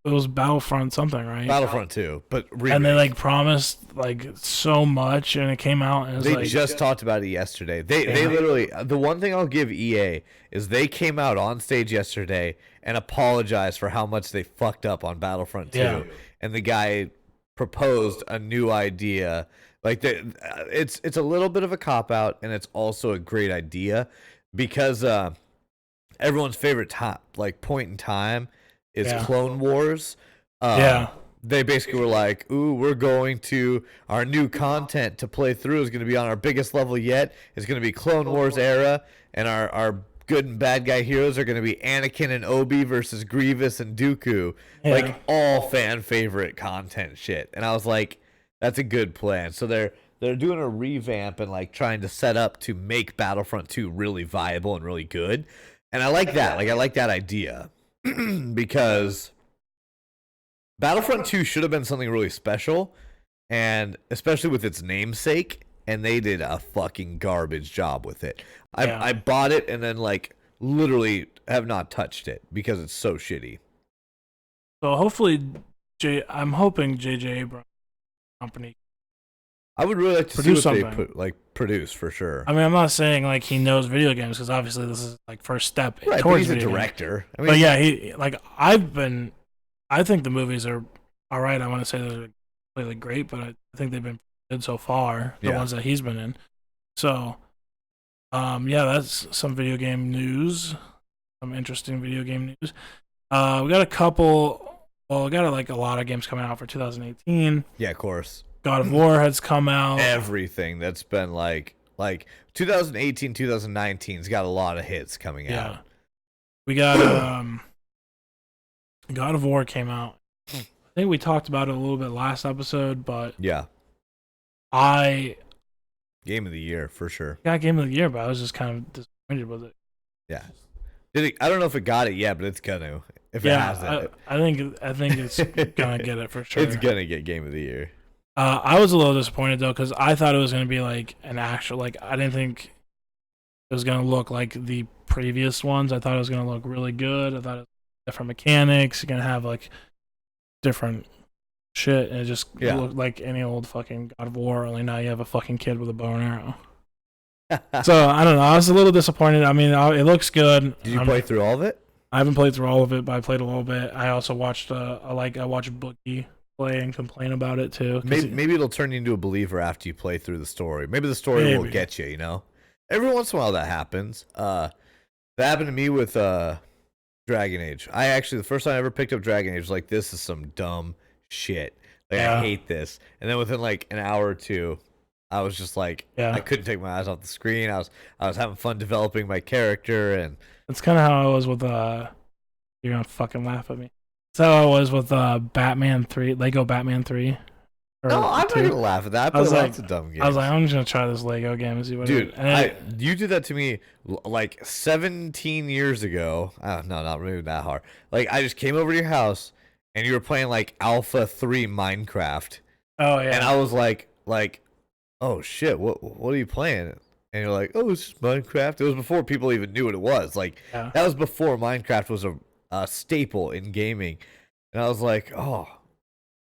it was Battlefront something, right? Battlefront 2, but and they like promised like so much, and it came out and it was they like, just talked about it yesterday. They literally, the one thing I'll give EA is they came out on stage yesterday and apologized for how much they fucked up on Battlefront 2. Yeah. And the guy proposed a new idea. Like it's a little bit of a cop out, and it's also a great idea because everyone's favorite point in time is Clone Wars. They basically were like, ooh, we're going to, our new content to play through is going to be on our biggest level yet. It's going to be Clone Wars era, and our good and bad guy heroes are going to be Anakin and Obi versus Grievous and Dooku. Yeah. Like, all fan favorite content shit. And I was like, that's a good plan. So they're doing a revamp and like trying to set up to make Battlefront 2 really viable and really good. And I like that. Like, I like that idea because Battlefront 2 should have been something really special, and especially with its namesake, and they did a fucking garbage job with it. I bought it and then like literally have not touched it because it's so shitty. So hopefully, I'm hoping J.J. Abrams company. I would really like to see what they produce for sure. I mean, I'm not saying like he knows video games because obviously this is like first step right, towards but he's video a director. I mean, but yeah, he like I think the movies are all right. I want to say they're completely great, but I think they've been good so far. The ones that he's been in. So, that's some video game news. Some interesting video game news. We got a couple. Well, we got like a lot of games coming out for 2018. Yeah, of course. God of War has come out. Everything that's been like 2018, 2019's got a lot of hits coming out. We got God of War came out. I think we talked about it a little bit last episode, but yeah, Game of the Year for sure. Got Game of the Year, but I was just kind of disappointed with it. Yeah, I don't know if it got it yet, but it's gonna. If it has it, I think it's gonna get it for sure. It's gonna get Game of the Year. I was a little disappointed though because I thought it was gonna be like an actual I didn't think it was gonna look like the previous ones. I thought it was gonna look really good. I thought it was different mechanics. You're gonna have like different shit, and it just looked like any old fucking God of War. Only now you have a fucking kid with a bow and arrow. So I don't know. I was a little disappointed. I mean, it looks good. Did you play through all of it? I haven't played through all of it, but I played a little bit. I also watched I watched Bookie play and complain about it too. Maybe it'll turn you into a believer after you play through the story. Maybe the story will get you. You know, every once in a while that happens. That happened to me with Dragon Age. The first time I ever picked up Dragon Age was like, this is some dumb shit. Like I hate this. And then within like an hour or two, I was just like, I couldn't take my eyes off the screen. I was having fun developing my character, and that's kind of how I was with you're gonna fucking laugh at me. That's how I was with Batman 3, Lego Batman 3. No, I'm not gonna laugh at that. I was like, dumb game. I was like, I'm just gonna try this Lego game and see what. Dude, you did that to me like 17 years ago. No, not really that hard. Like I just came over to your house and you were playing like Alpha 3 Minecraft. Oh yeah. And I was like, oh shit, what are you playing? And you're like, oh, it's just Minecraft. It was before people even knew what it was. Like that was before Minecraft was a staple in gaming. And I was like, oh.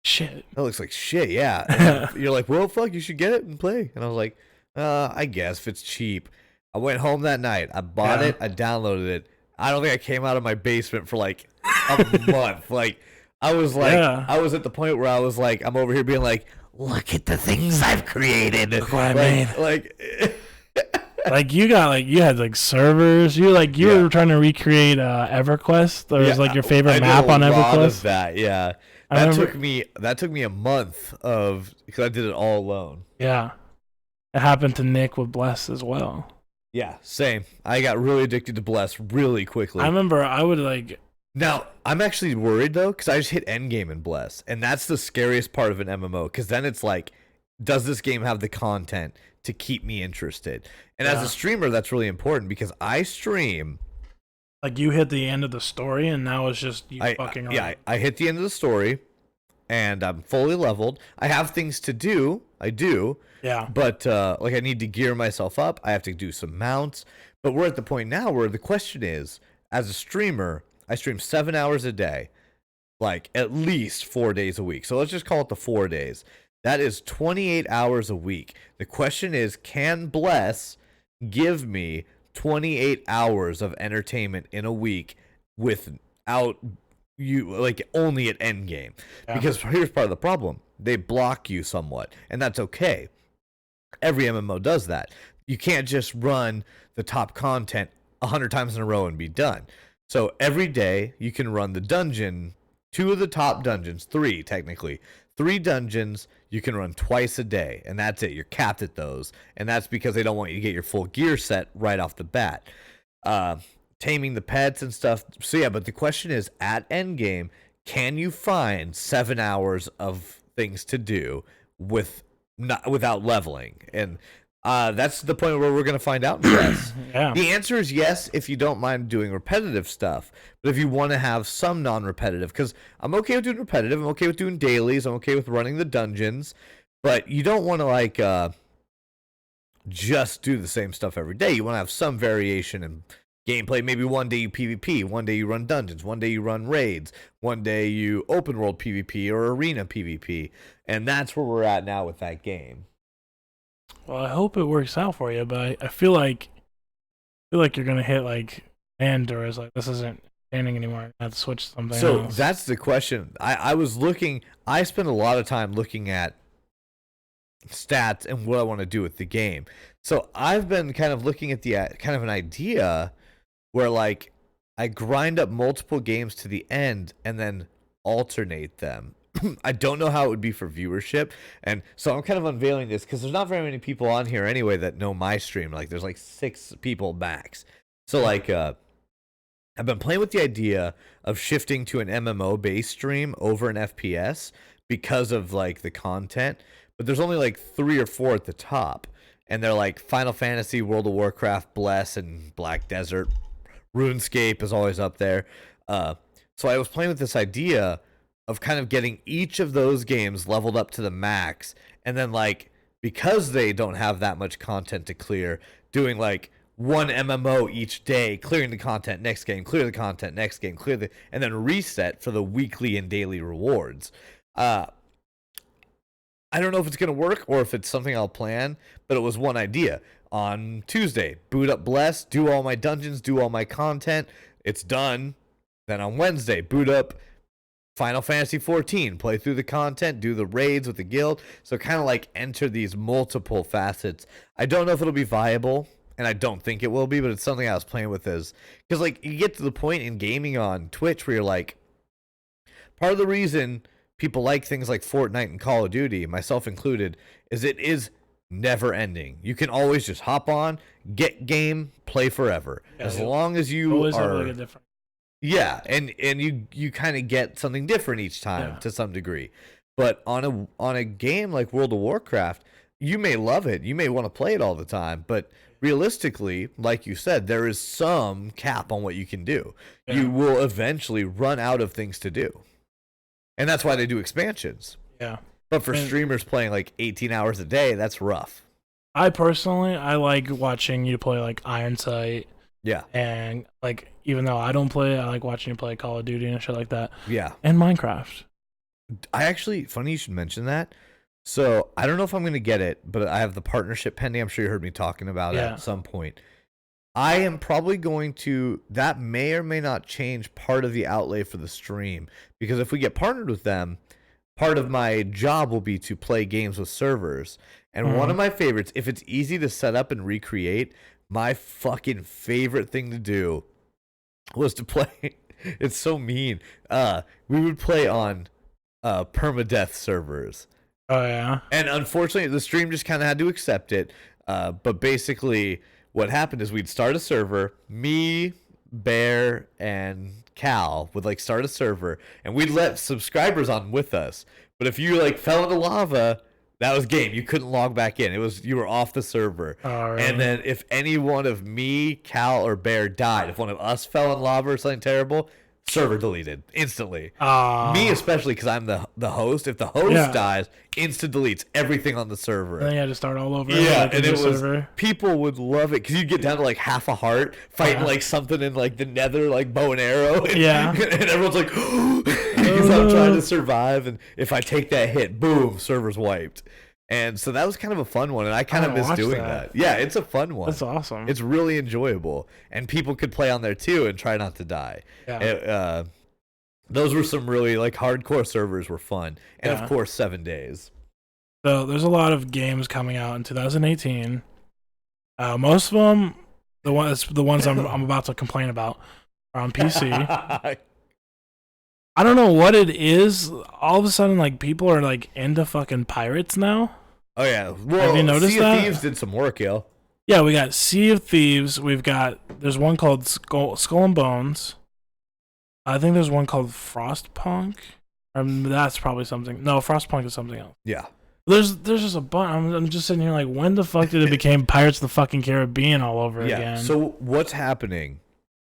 Shit. That looks like shit, yeah. And you're like, well, fuck, you should get it and play. And I was like, I guess if it's cheap. I went home that night. I bought it. I downloaded it. I don't think I came out of my basement for like a month. Like, I was like, I was at the point where I was like, I'm over here being like, look at the things I've created. Look what I made. Like, you had like servers. You were trying to recreate EverQuest. Or was like your favorite map on EverQuest. I did a lot of that, yeah. That took me a month because I did it all alone. Yeah, it happened to Nick with Bless as well. Yeah, same. I got really addicted to Bless really quickly. I remember I would like. Now I'm actually worried though because I just hit endgame in Bless, and that's the scariest part of an MMO because then it's like, does this game have the content to keep me interested? And as a streamer, that's really important because I stream. Like you hit the end of the story, and now it's just you fucking. Yeah, I hit the end of the story, and I'm fully leveled. I have things to do. I do. Yeah. But like I need to gear myself up. I have to do some mounts. But we're at the point now where the question is, as a streamer, I stream 7 hours a day. like at least 4 days a week. So let's just call it the 4 days. That is 28 hours a week. The question is, can Bless give me 28 hours of entertainment in a week without you, like, only at endgame? Yeah. Because here's part of the problem. They block you somewhat, and that's okay. Every MMO does that. You can't just run the top content 100 times in a row and be done. So every day you can run the dungeon, 2 of the top dungeons, 3 technically. 3 dungeons you can run twice a day, and that's it. You're capped at those, and that's because they don't want you to get your full gear set right off the bat. Taming the pets and stuff. So yeah, but the question is, at endgame, can you find 7 hours of things to do without leveling? And that's the point where we're going to find out in Bless. Yeah. The answer is yes if you don't mind doing repetitive stuff. But if you want to have some non-repetitive, because I'm okay with doing repetitive, I'm okay with doing dailies, I'm okay with running the dungeons, but you don't want to like just do the same stuff every day. You want to have some variation in gameplay. Maybe one day you PvP, one day you run dungeons, one day you run raids, one day you open world PvP or arena PvP. And that's where we're at now with that game. Well, I hope it works out for you, but I feel like you're gonna hit like end, or is like this isn't standing anymore. I have to switch to something else. So that's the question. I was looking. I spent a lot of time looking at stats and what I want to do with the game. So I've been kind of looking at the kind of an idea where like I grind up multiple games to the end and then alternate them. I don't know how it would be for viewership, and so I'm kind of unveiling this because there's not very many people on here anyway that know my stream. Like there's like 6 people max. So like I've been playing with the idea of shifting to an MMO based stream over an FPS because of like the content, but there's only like 3 or 4 at the top, and they're like Final Fantasy, World of Warcraft, Bless, and Black Desert. RuneScape is always up there. So I was playing with this idea of kind of getting each of those games leveled up to the max, and then like because they don't have that much content to clear, doing like one MMO each day, clearing the content next game, clear the content next game, and then reset for the weekly and daily rewards. I don't know if it's gonna work or if it's something I'll plan, but it was one idea. On Tuesday, boot up Bless, do all my dungeons, do all my content, it's done. Then on Wednesday, boot up Final Fantasy 14, play through the content, do the raids with the guild. So kind of like enter these multiple facets. I don't know if it'll be viable, and I don't think it will be, but it's something I was playing with because like you get to the point in gaming on Twitch where you're like, part of the reason people like things like Fortnite and Call of Duty, myself included, is it is never ending. You can always just hop on, get game, play forever. Yeah, as long as you always are like a different. Yeah, and you kind of get something different each time to some degree. But on a game like World of Warcraft, you may love it, you may want to play it all the time, but realistically, like you said, there is some cap on what you can do. Yeah. You will eventually run out of things to do. And that's why they do expansions. Yeah. But for streamers playing like 18 hours a day, that's rough. I like watching you play like Ironsight. Yeah. And like even though I don't play it, I like watching you play Call of Duty and shit like that. Yeah. And Minecraft. I actually, funny you should mention that. So I don't know if I'm going to get it, but I have the partnership pending. I'm sure you heard me talking about it at some point. I am probably going to, that may or may not change part of the outlay for the stream, because if we get partnered with them, part of my job will be to play games with servers. And one of my favorites, if it's easy to set up and recreate, my fucking favorite thing to do was to play. It's so mean. We would play on permadeath servers. Oh, yeah. And unfortunately, the stream just kind of had to accept it. But basically, what happened is we'd start a server. Me, Bear, and Cal would like start a server, and we'd let subscribers on with us. But if you like fell into lava, that was game. You couldn't log back in. You were off the server. Oh, really? And then if any one of me, Cal, or Bear died, if one of us fell in lava or something terrible, server deleted instantly. Me especially, because I'm the host. If the host dies, instant deletes everything on the server. And then you had to start all over. Yeah, and it was people would love it because you get down to like half a heart fighting like something in like the nether, like bow and arrow. And, and everyone's like, Because I'm trying to survive, and if I take that hit, boom, server's wiped. And so that was kind of a fun one, and I kind of miss doing that. Yeah, it's a fun one. That's awesome. It's really enjoyable, and people could play on there too and try not to die. Yeah. Those were some really like hardcore servers were fun, and of course 7 days. So there's a lot of games coming out in 2018. Most of them, the ones I'm about to complain about, are on PC. I don't know what it is. All of a sudden, like, people are like into fucking pirates now. Oh yeah, well, have you noticed Sea that? of Thieves did some work, yo. Yeah, we got Sea of Thieves. There's one called Skull and Bones. I think there's one called Frostpunk. That's probably something. No, Frostpunk is something else. Yeah. There's just a bunch. I'm just sitting here like, when the fuck did it become Pirates of the fucking Caribbean all over again? So what's happening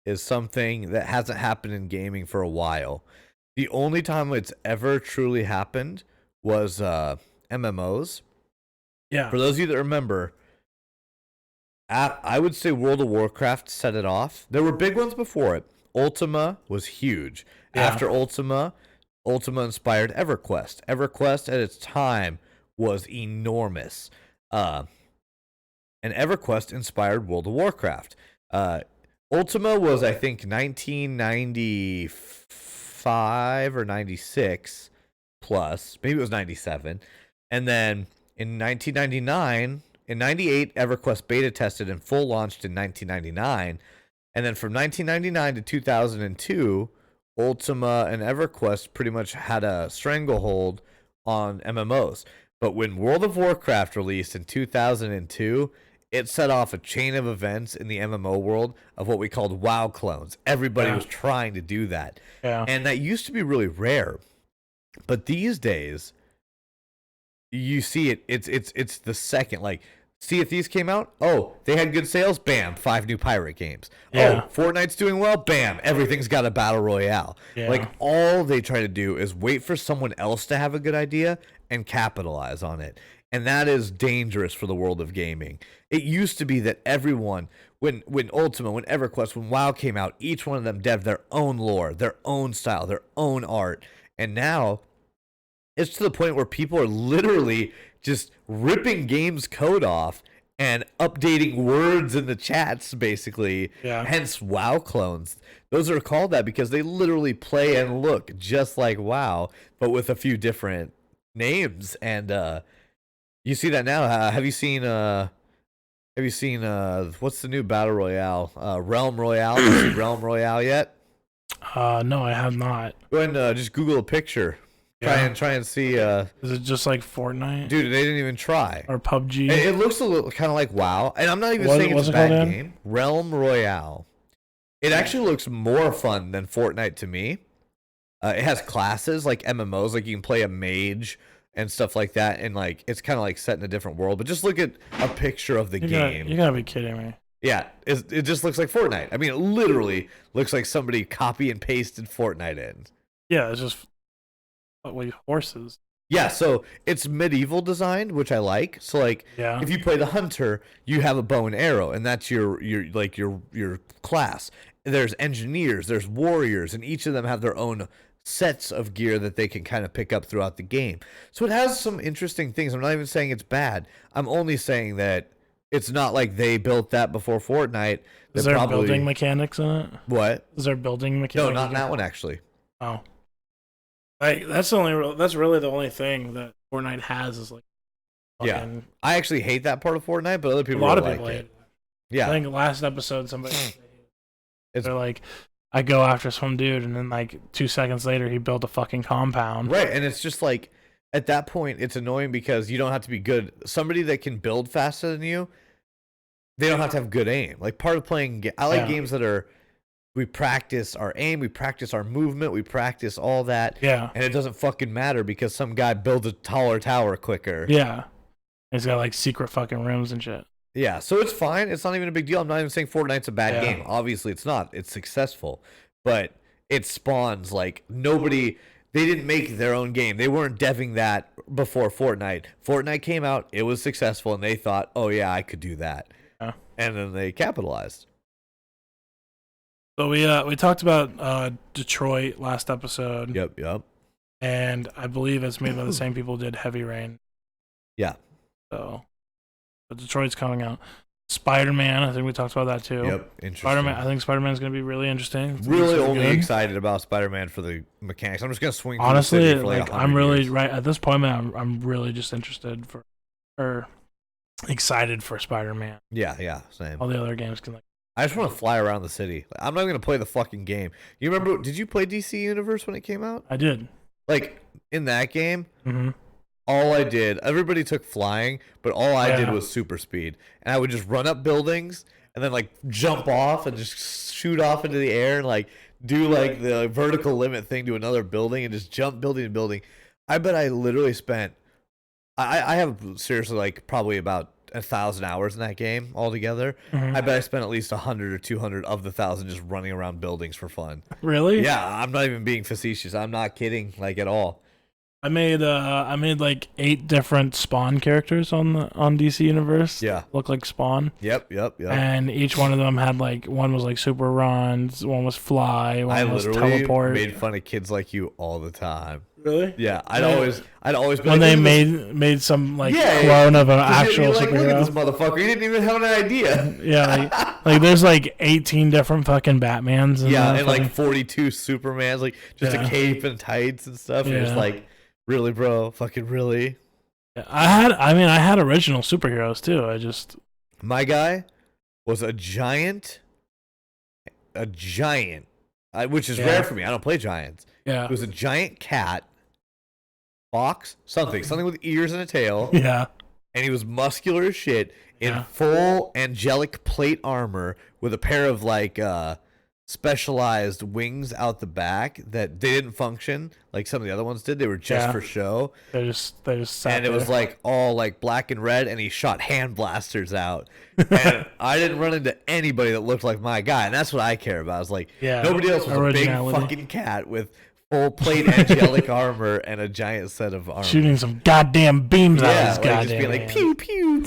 is something that hasn't happened in gaming for a while. The only time it's ever truly happened was MMOs. Yeah. For those of you that remember, I would say World of Warcraft set it off. There were big ones before it. Ultima was huge. Yeah. After Ultima inspired EverQuest. EverQuest at its time was enormous. And EverQuest inspired World of Warcraft. Ultima was, I think, 1995 or 96 plus. Maybe it was 97. And then in 1999, in 98, EverQuest beta tested and full launched in 1999. And then from 1999 to 2002, Ultima and EverQuest pretty much had a stranglehold on MMOs. But when World of Warcraft released in 2002, it set off a chain of events in the MMO world of what we called WoW clones. Everybody was trying to do that. Yeah. And that used to be really rare. But these days, you see it. It's the second. Like, Sea of Thieves came out. Oh, they had good sales. Bam, 5 new pirate games. Yeah. Oh, Fortnite's doing well. Bam, everything's got a battle royale. Yeah. Like, all they try to do is wait for someone else to have a good idea and capitalize on it. And that is dangerous for the world of gaming. It used to be that everyone, when Ultima, when EverQuest, when WoW came out, each one of them devved their own lore, their own style, their own art. And now it's to the point where people are literally just ripping games code off and updating words in the chats, basically. Yeah. Hence WoW clones. Those are called that because they literally play and look just like WoW, but with a few different names. And you see that now. Have you seen what's the new battle royale? Realm Royale. Have you seen Realm Royale yet? No, I have not. Go ahead and just Google a picture. Try and see. Is it just like Fortnite? Dude, they didn't even try. Or PUBG? It looks a little kind of like WoW, and I'm not even saying it's a bad game. Realm Royale. It actually looks more fun than Fortnite to me. It has classes like MMOs, like you can play a mage and stuff like that, and like it's kind of like set in a different world. But just look at a picture of the game. You gotta be kidding me. Yeah, it just looks like Fortnite. I mean, it literally looks like somebody copy and pasted Fortnite in. Yeah, it's just horses. Yeah, so it's medieval designed, which I like. So like, if you play the hunter, you have a bow and arrow, and that's your class. There's engineers, there's warriors, and each of them have their own sets of gear that they can kind of pick up throughout the game. So it has some interesting things. I'm not even saying it's bad. I'm only saying that it's not like they built that before Fortnite. Is there building mechanics in it? What? Is there building mechanics? No, not in that one actually. Oh. Like that's really the only thing that Fortnite has is like. Yeah, I actually hate that part of Fortnite, but other people a lot of like people hate it. Yeah, I think last episode somebody they're like, I go after some dude, and then like 2 seconds later he built a fucking compound. Right, and it's just like at that point it's annoying because you don't have to be good. Somebody that can build faster than you, they don't have to have good aim. Like part of playing, I like games that are. We practice our aim, we practice our movement, we practice all that. Yeah. And it doesn't fucking matter because some guy builds a taller tower quicker. Yeah. He's got like secret fucking rooms and shit. Yeah, so it's fine. It's not even a big deal. I'm not even saying Fortnite's a bad game. Obviously it's not. It's successful. But it spawns like nobody, they didn't make their own game. They weren't deving that before Fortnite. Fortnite came out, it was successful, and they thought, oh yeah, I could do that. Yeah. And then they capitalized. So we talked about Detroit last episode. Yep. and I believe it's made by the same people who did Heavy Rain. Yeah. So, but Detroit's coming out. Spider-Man, I think we talked about that too. Yep, interesting. Spider-Man, I think Spider-Man's going to be really interesting. Really only good. Excited about Spider-Man for the mechanics. I'm just going to swing. Honestly, for like I'm really years. right at this point, man. I'm really just interested for, or excited for Spider-Man. Yeah, same. All the other games can I just want to fly around the city. I'm not going to play the fucking game. You remember? Did you play DC Universe when it came out? I did. Like in that game. Mm-hmm. All I did, everybody took flying, but all I did was super speed. And I would just run up buildings and then like jump off and just shoot off into the air and like do like the vertical limit thing to another building and just jump building to building. I bet I literally spent, I have seriously like probably about 1,000 hours in that game altogether. Mm-hmm. I bet I spent at least 100 or 200 of the 1,000 just running around buildings for fun. Really? Yeah, I'm not even being facetious. I'm not kidding like at all. I made like 8 different Spawn characters on DC Universe. Yeah, look like Spawn. Yep. And each one of them had like one was like super runs, one was fly, one was teleport. Made fun of kids like you all the time. Really? Yeah, I'd always been when they made some like clone of an actual like, superhero. Look at this motherfucker! You didn't even have an idea. Yeah, like there's like 18 different fucking Batmans. And like 42 Supermans, like just a cape and tights and stuff. And you're just like, really, bro? Fucking really? I had original superheroes too. My guy was a giant, which is rare for me. I don't play giants. Yeah, it was a giant cat. Fox, something with ears and a tail. Yeah. And he was muscular as shit in full angelic plate armor with a pair of like specialized wings out the back that they didn't function like some of the other ones did. They were just for show. They just sat and it there. was like all like black and red, and he shot hand blasters out. And I didn't run into anybody that looked like my guy, and that's what I care about. I was like, nobody else was a big fucking cat with full plate angelic armor and a giant set of armor. Shooting some goddamn beams out of his goddamn just being like, pew, pew.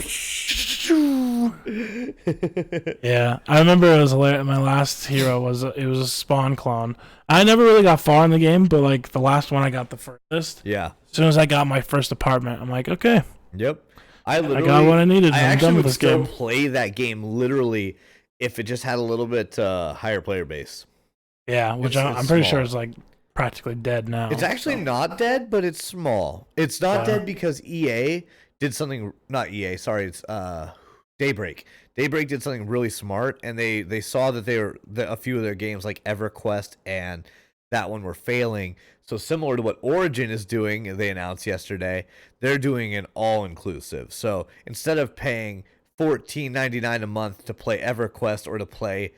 Yeah, I remember it was hilarious. My last hero was a Spawn clone. I never really got far in the game, but like the last one I got the furthest. Yeah. As soon as I got my first apartment, I'm like, okay. Yep. I got what I needed. I I'm actually done with would this still game. play that game literally if it just had a little bit higher player base. Yeah, which I'm pretty sure is like practically dead now. It's actually not dead, but it's small. It's not dead because EA did something. Not EA. Sorry, it's Daybreak. Daybreak did something really smart, and they saw that a few of their games like EverQuest and that one were failing. So similar to what Origin is doing, they announced yesterday, they're doing an all-inclusive. So instead of paying $14.99 a month to play EverQuest or to play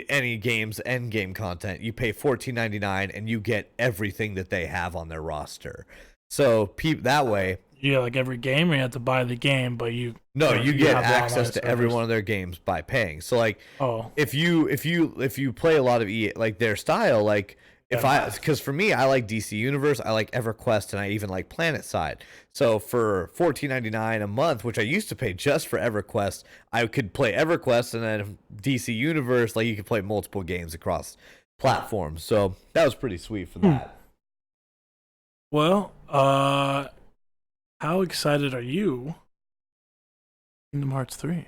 any game's end game content, you pay $14.99 and you get everything that they have on their roster. So that way, you get like every game, or you have to buy the game, but you get access to every one of their games by paying. So like, if you play a lot of EA, like their style, like because for me, I like DC Universe, I like EverQuest, and I even like PlanetSide. So for $14.99 a month, which I used to pay just for EverQuest, I could play EverQuest, and then DC Universe, like you could play multiple games across platforms. So that was pretty sweet for that. Well, how excited are you? Kingdom Hearts 3.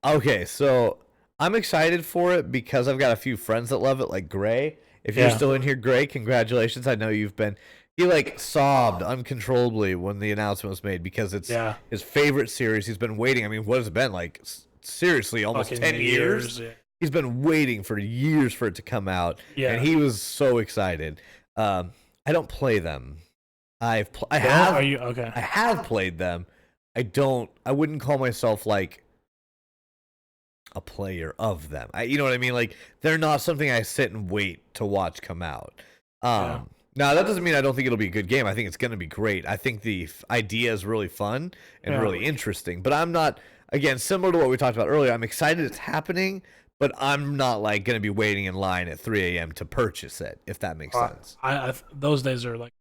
Okay, so I'm excited for it because I've got a few friends that love it, like Gray. If you're still in here, Gray, congratulations. I know you've been. He like sobbed uncontrollably when the announcement was made because it's his favorite series. He's been waiting. I mean, what has it been like? Seriously, almost 10 years. Yeah. He's been waiting for years for it to come out, and he was so excited. I don't play them. I have played them. I wouldn't call myself like a player of them. You know what I mean? Like they're not something I sit and wait to watch come out. Now that doesn't mean I don't think it'll be a good game. I think it's going to be great. I think the idea is really fun and really interesting. But I'm not, again, similar to what we talked about earlier. I'm excited it's happening, but I'm not like going to be waiting in line at 3 a.m. to purchase it. If that makes sense. Those days are like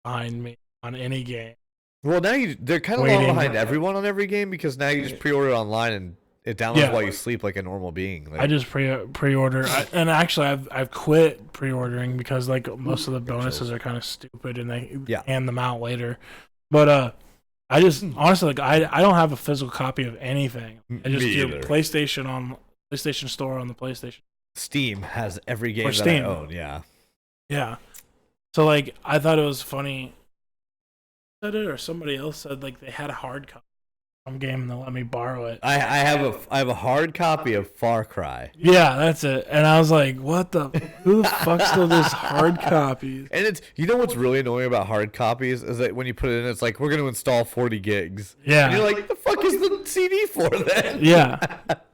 behind me on any game. Well, now they're kind of long behind everyone on every game because now you just pre-order it online and It downloads while you sleep like a normal being. Like, I just pre-order, and actually I've quit pre-ordering because like most of the bonuses are kind of stupid, and they hand them out later. But I just honestly like I don't have a physical copy of anything. I just do PlayStation Store on the PlayStation. Steam has every game that I own. Yeah. So like I thought it was funny. Said it or somebody else said like they had a hard copy of some game and they let me borrow it. I have a hard copy of Far Cry. Yeah, that's it. And I was like, what the? Who the fuck still does hard copies? And it's what's really annoying about hard copies is that when you put it in, it's like we're gonna install 40 gigs. Yeah. And you're like, the fuck is the CD for then? Yeah.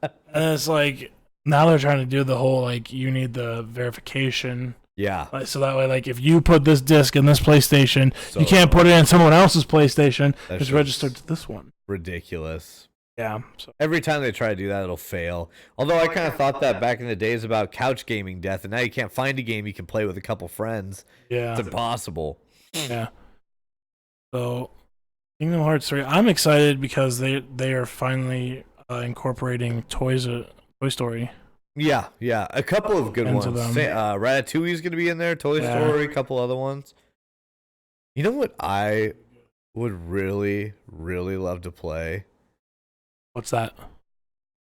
And it's like now they're trying to do the whole like you need the verification. Yeah. Like, so that way, like, if you put this disc in this PlayStation, you can't put it in someone else's PlayStation. It's registered to this one. Ridiculous. Yeah. So. Every time they try to do that, it'll fail. Although I kind of thought that back in the days about couch gaming death, and now you can't find a game you can play with a couple friends. Yeah. It's impossible. Yeah. So, Kingdom Hearts 3, I'm excited because they are finally incorporating Toy Story. Yeah, a couple of good ones. Ratatouille's going to be in there, Toy Story, a couple other ones. You know what I would really, really love to play? What's that?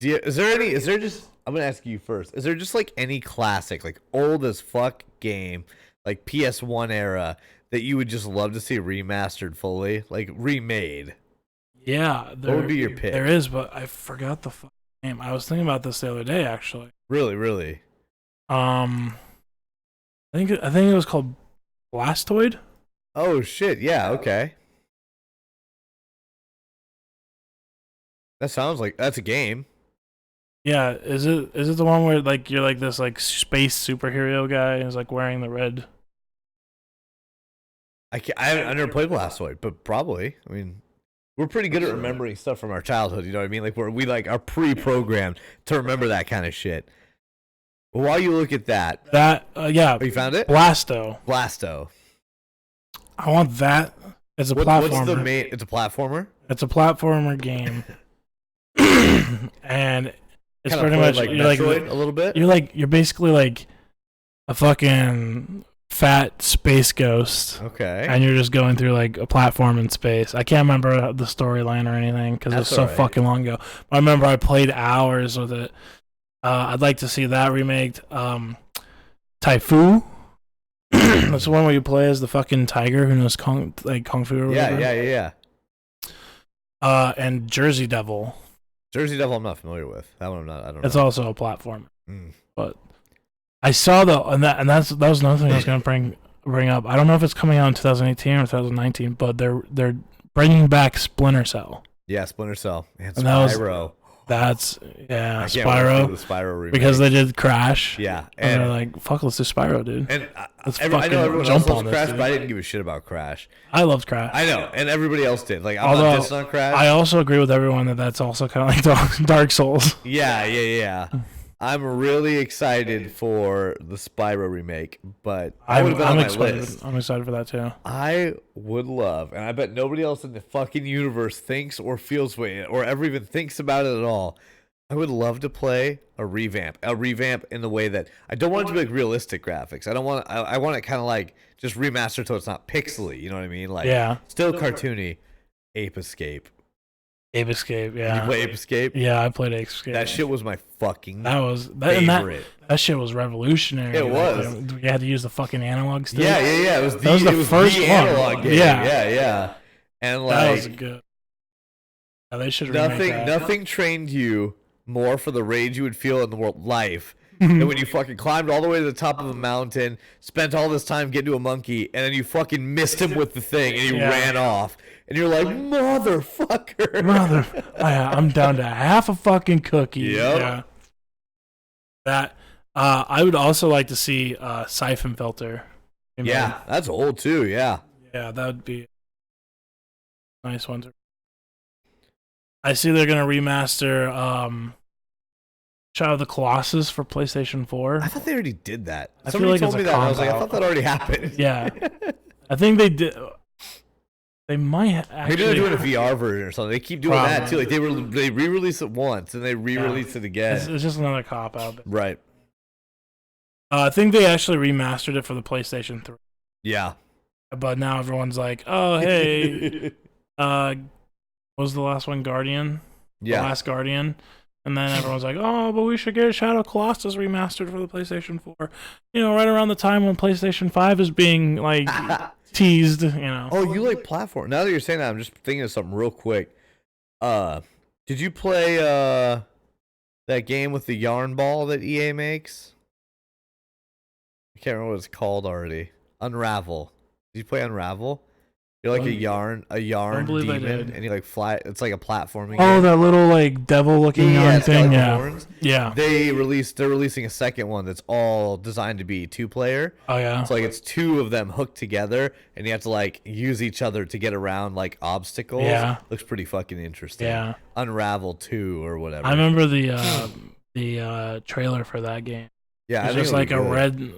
I'm going to ask you first. Is there just like any classic, like old as fuck game, like PS1 era, that you would just love to see remastered fully, like remade? Yeah. What would be your pick? There is, but I forgot the fuck name. I was thinking about this the other day, actually. Really? I think it was called Blastoid. Oh shit! Yeah. Okay. That sounds like that's a game. Yeah. Is it the one where like you're like this like space superhero guy who's like wearing the red? I've never played Blastoid, but probably. I mean, we're pretty good at remembering stuff from our childhood. You know what I mean? Like we like are pre-programmed to remember that kind of shit. Well, while you look at that, yeah. Oh, you found it? Blasto. I want that as a platformer. What's the main? It's a platformer. It's a platformer game, and it's Kinda pretty much like you're like Metroid a little bit. You're basically like a fucking fat space ghost. Okay. And you're just going through like a platform in space. I can't remember the storyline or anything because it was so fucking long ago. But I remember I played hours with it. I'd like to see that remade. Taifu. That's the one where you play as the fucking tiger who knows kung fu or whatever. Yeah. And Jersey Devil. Jersey Devil, I'm not familiar with. That one, I don't know. It's also a platform. But I saw that was another thing I was gonna bring up. I don't know if it's coming out in 2018 or 2019, but they're bringing back Splinter Cell. Yeah, Splinter Cell and Spyro. Spyro. The Spyro remake. Because they did Crash. Yeah, and they're like, "Fuck, let's do Spyro, dude." And I know everyone else loves Crash, but I didn't give a shit about Crash. I loved Crash. I know, and everybody else did. Like, I'm not dissing on Crash. I also agree with everyone that that's also kind of like Dark Souls. Yeah. I'm really excited for the Spyro remake, but I would have been on my list. I'm excited for that too. I would love, and I bet nobody else in the fucking universe thinks or feels way or ever even thinks about it at all. I would love to play a revamp in the way that I don't want it to be like realistic graphics. I want it kind of like just remastered so it's not pixely. You know what I mean? Like still cartoony. Ape Escape. Yeah. Did you play Ape Escape? Yeah, I played Ape Escape. That shit was my fucking favorite. That shit was revolutionary. It was. You had to use the fucking analog stick. Yeah. It was the first analog game. Yeah. And like that was good. Yeah, they should remake that. Nothing trained you more for the rage you would feel in the world life than when you fucking climbed all the way to the top of a mountain, spent all this time getting to a monkey, and then you fucking missed him with the thing and he ran off. And you're like, motherfucker. I'm down to half a fucking cookie. Yep. Yeah. That I would also like to see Siphon Filter. Yeah, that's old too, yeah. Yeah, that would be a nice one. I see they're gonna remaster Shadow of the Colossus for PlayStation 4. I thought they already did that. Somebody told me that. And I was like, I thought that already happened. Yeah, I think they did. They might actually. Maybe they're doing a VR version or something. They keep doing that too. Like they re-release it once and they re-release it again. It's just another cop out. Right. I think they actually remastered it for the PlayStation 3. Yeah. But now everyone's like, "Oh, hey, what was the last one? Guardian. Yeah. The Last Guardian." And then everyone's like, "Oh, but we should get Shadow Colossus remastered for the PlayStation 4." You know, right around the time when PlayStation 5 is being like teased. You know. Oh, you like platform? Now that you're saying that, I'm just thinking of something real quick. Did you play that game with the yarn ball that EA makes? I can't remember what it's called already. Unravel. Did you play Unravel? You're like a yarn demon, and you like fly. It's like a platforming. Oh, that little like devil-looking yarn thing. Yeah. They're releasing a second one that's all designed to be 2-player. Oh yeah. So like it's 2 of them hooked together, and you have to like use each other to get around like obstacles. Yeah. Looks pretty fucking interesting. Yeah. Unravel 2 or whatever. I remember the trailer for that game. Yeah, it's just like a red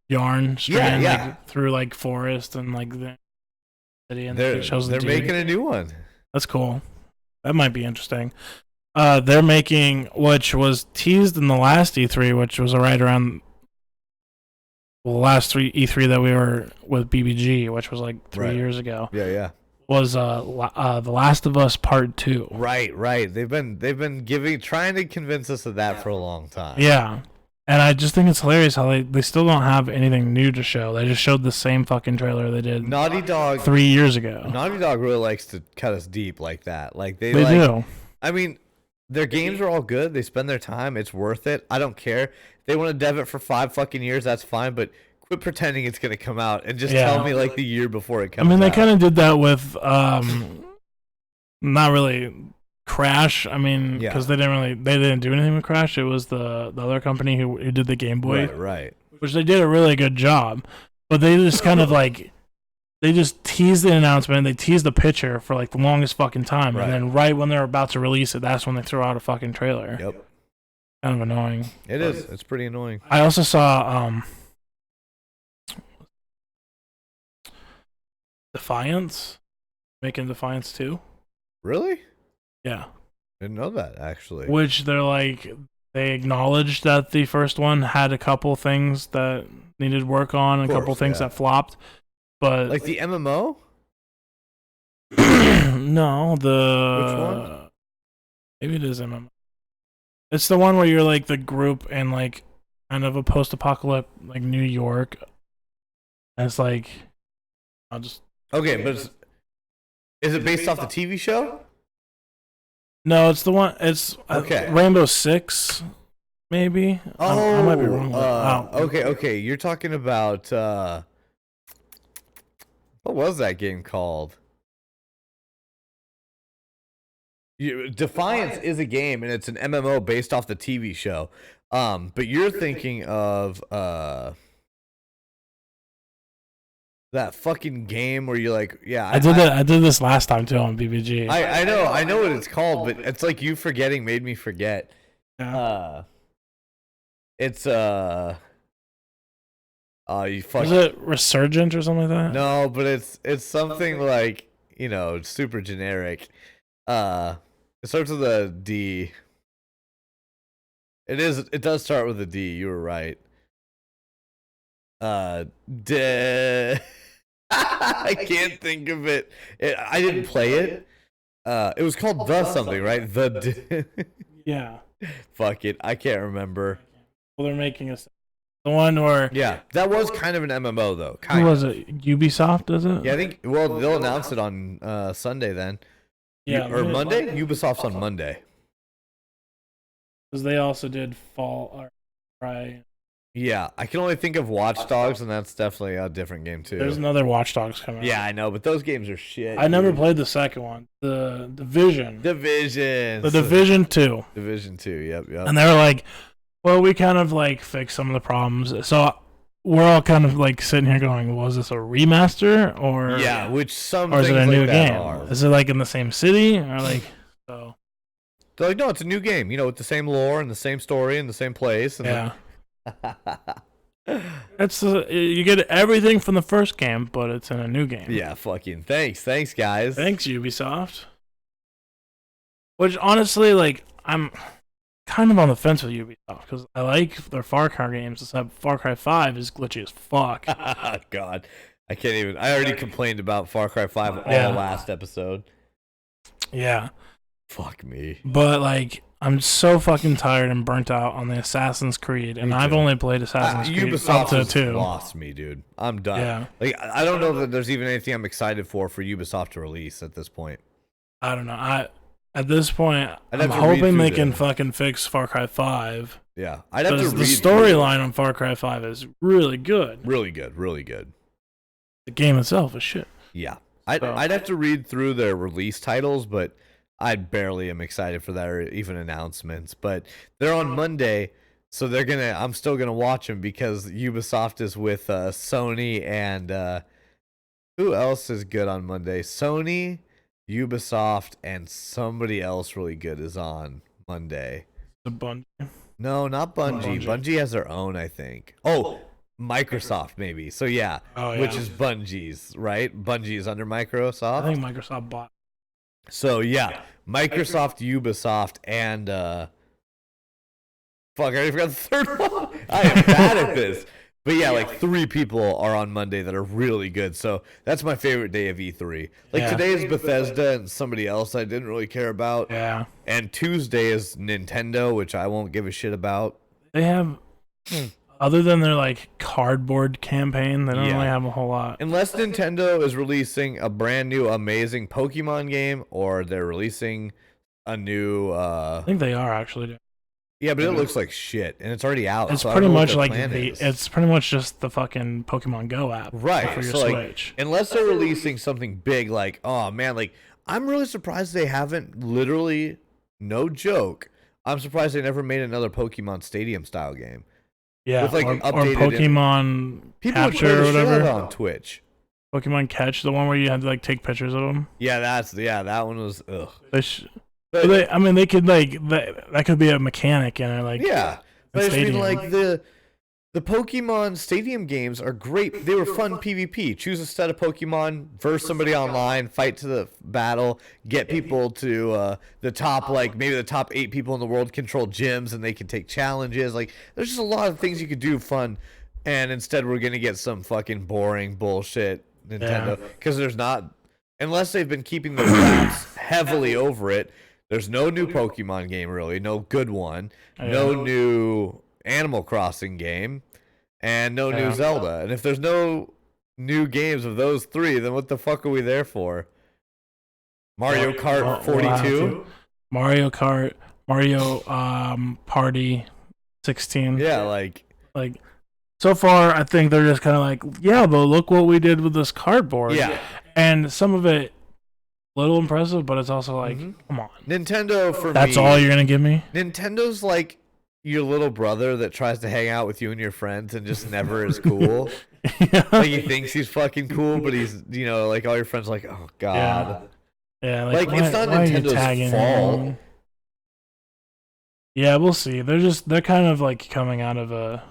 yarn strand like, through like forest and like the city, and it shows they're making a new one. That's cool. That might be interesting. They're making, which was teased in the last E3, which was right around the last E3 that we were with BBG, which was like 3 years ago. Yeah. Was The Last of Us Part 2. Right. They've been trying to convince us of that for a long time. Yeah. And I just think it's hilarious how they still don't have anything new to show. They just showed the same fucking trailer they did Naughty Dog 3 years ago. Naughty Dog really likes to cut us deep like that. Like they do. I mean, their games are all good. They spend their time. It's worth it. I don't care. If they want to dev it for 5 fucking years, that's fine. But quit pretending it's gonna come out and just tell me like the year before it comes out. I mean, they kind of did that with not really Crash. I mean, because they didn't do anything with Crash. It was the other company who did the Game Boy, right. Which they did a really good job. But they just kind of like they just teased the announcement. They teased the picture for like the longest fucking time, and then right when they're about to release it, that's when they throw out a fucking trailer. Yep. Kind of annoying. It is. It's pretty annoying. I also saw Defiance making Defiance 2. Really? Yeah. Didn't know that actually. Which they acknowledged that the first one had a couple things that needed work on, and a couple things that flopped. But like the MMO? No, which one? Maybe it is MMO. It's the one where you're like the group in like kind of a post-apocalyptic like New York. And it's like Okay, but is it based off the TV show? No, it's the one. It's Rainbow Six, maybe. I might be wrong. Okay. You're talking about what was that game called? Defiance is a game, and it's an MMO based off the TV show. But you're thinking of that fucking game where you're like, I did this last time too on BBG. I know what it's called, but it's like you forgetting made me forget. It's you fuck. Is it Resurgent or something like that? No, but it's something like, super generic. It starts with a D. It does start with a D. You were right. I can't think of it. I didn't play it. It was called The something, right? Yeah. Fuck it. I can't remember. Well, they're making the one where... Yeah, that was kind of an MMO, though. Who was it? Ubisoft, is it? Yeah, I think... Well, they'll announce it on Sunday, then. Yeah. Or Monday? Ubisoft's on Monday. Because they also did Fall... Right. Yeah, I can only think of Watch Dogs, and that's definitely a different game, too. There's another Watch Dogs coming out. Yeah, I know, but those games are shit. I never played the second one. The Division. The Division 2. Division 2, yep. And they were like, well, we kind of like fixed some of the problems. So we're all kind of like sitting here going, was this a remaster or... Yeah, which some or is it a things new like game? that are. Is it like in the same city? Or like, so... They're like, no, it's a new game, with the same lore and the same story and the same place. And yeah. It's you get everything from the first game, but it's in a new game. Yeah, fucking thanks, guys. Thanks, Ubisoft. Which honestly, like, I'm kind of on the fence with Ubisoft because I like their Far Cry games. Except Far Cry 5 is glitchy as fuck. God, I can't even. I already complained about Far Cry 5 all last episode. Yeah. Fuck me. But like, I'm so fucking tired and burnt out on the Assassin's Creed, and I've only played Assassin's Creed Ubisoft up to 2. Lost me, dude. I'm done. Yeah. Like, I don't know that there's even anything I'm excited for Ubisoft to release at this point. I don't know. At this point, I'm hoping they can fucking fix Far Cry 5. Yeah, I'd have to read the storyline on Far Cry 5 is really good. Really good, really good. The game itself is shit. Yeah, I'd have to read through their release titles, but I barely am excited for that or even announcements. But they're on Monday, so they're gonna. I'm still gonna watch them because Ubisoft is with Sony and who else is good on Monday? Sony, Ubisoft, and somebody else really good is on Monday. The Bungie? No, not Bungie. Bungie has their own, I think. Oh, Microsoft maybe. So yeah, which is Bungie's, right? Bungie is under Microsoft. I think Microsoft bought. So yeah, Microsoft, Ubisoft, and fuck, I already forgot the third one. I am bad at this. But yeah, like 3 people are on Monday that are really good. So that's my favorite day of E3. Like today is Bethesda and somebody else I didn't really care about. Yeah. And Tuesday is Nintendo, which I won't give a shit about. They have, other than their like cardboard campaign, they don't really have a whole lot. Unless Nintendo is releasing a brand new amazing Pokemon game, or they're releasing a new. I think they are actually. Yeah, but it looks like shit, and it's already out. It's pretty much like it's pretty much just the fucking Pokemon Go app, right? For your so Switch. Like, unless they're releasing something big, like oh man, like I'm really surprised they haven't. Literally, no joke. I'm surprised they never made another Pokemon Stadium style game. Yeah, with like or updated Pokemon Capture or whatever on Twitch. Pokemon Catch, the one where you had to like take pictures of them. Yeah, that one was ugh. I mean, they could like that could be a mechanic in it, like yeah. But I mean, like the Pokemon Stadium games are great. They were fun PvP. Choose a set of Pokemon, verse somebody online, fight to the battle, get people to the top, like maybe the top 8 people in the world control gyms and they can take challenges. Like there's just a lot of things you could do fun. And instead, we're gonna get some fucking boring bullshit Nintendo because there's not, unless they've been keeping the stats heavily over it. There's no new Pokemon game, really. No good one. No new Animal Crossing game. And no new Zelda. And if there's no new games of those 3, then what the fuck are we there for? Mario Kart 42? Mario Kart, Mario Party 16. Yeah, like... So far, I think they're just kind of like, yeah, but look what we did with this cardboard. Yeah. And some of it... little impressive, but it's also like, come on. Nintendo for That's all you're gonna give me? Nintendo's like your little brother that tries to hang out with you and your friends and just never is cool. Like he thinks he's fucking cool, but he's like all your friends are like, oh god. Yeah, like it's not Nintendo's fault. Yeah, we'll see. They're kind of like coming out of a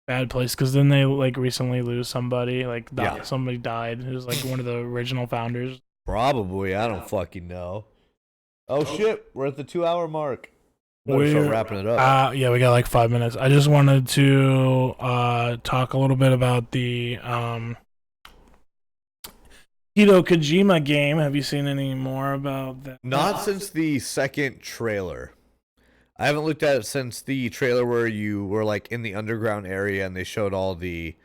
bad place because then they like recently lose somebody, like somebody died who's like one of the original founders. Probably, I don't fucking know. Oh shit, we're at the 2-hour mark. We're start wrapping it up. Yeah, we got like 5 minutes. I just wanted to talk a little bit about the Hideo Kojima game. Have you seen any more about that? Not since the second trailer. I haven't looked at it since the trailer where you were like in the underground area and they showed all the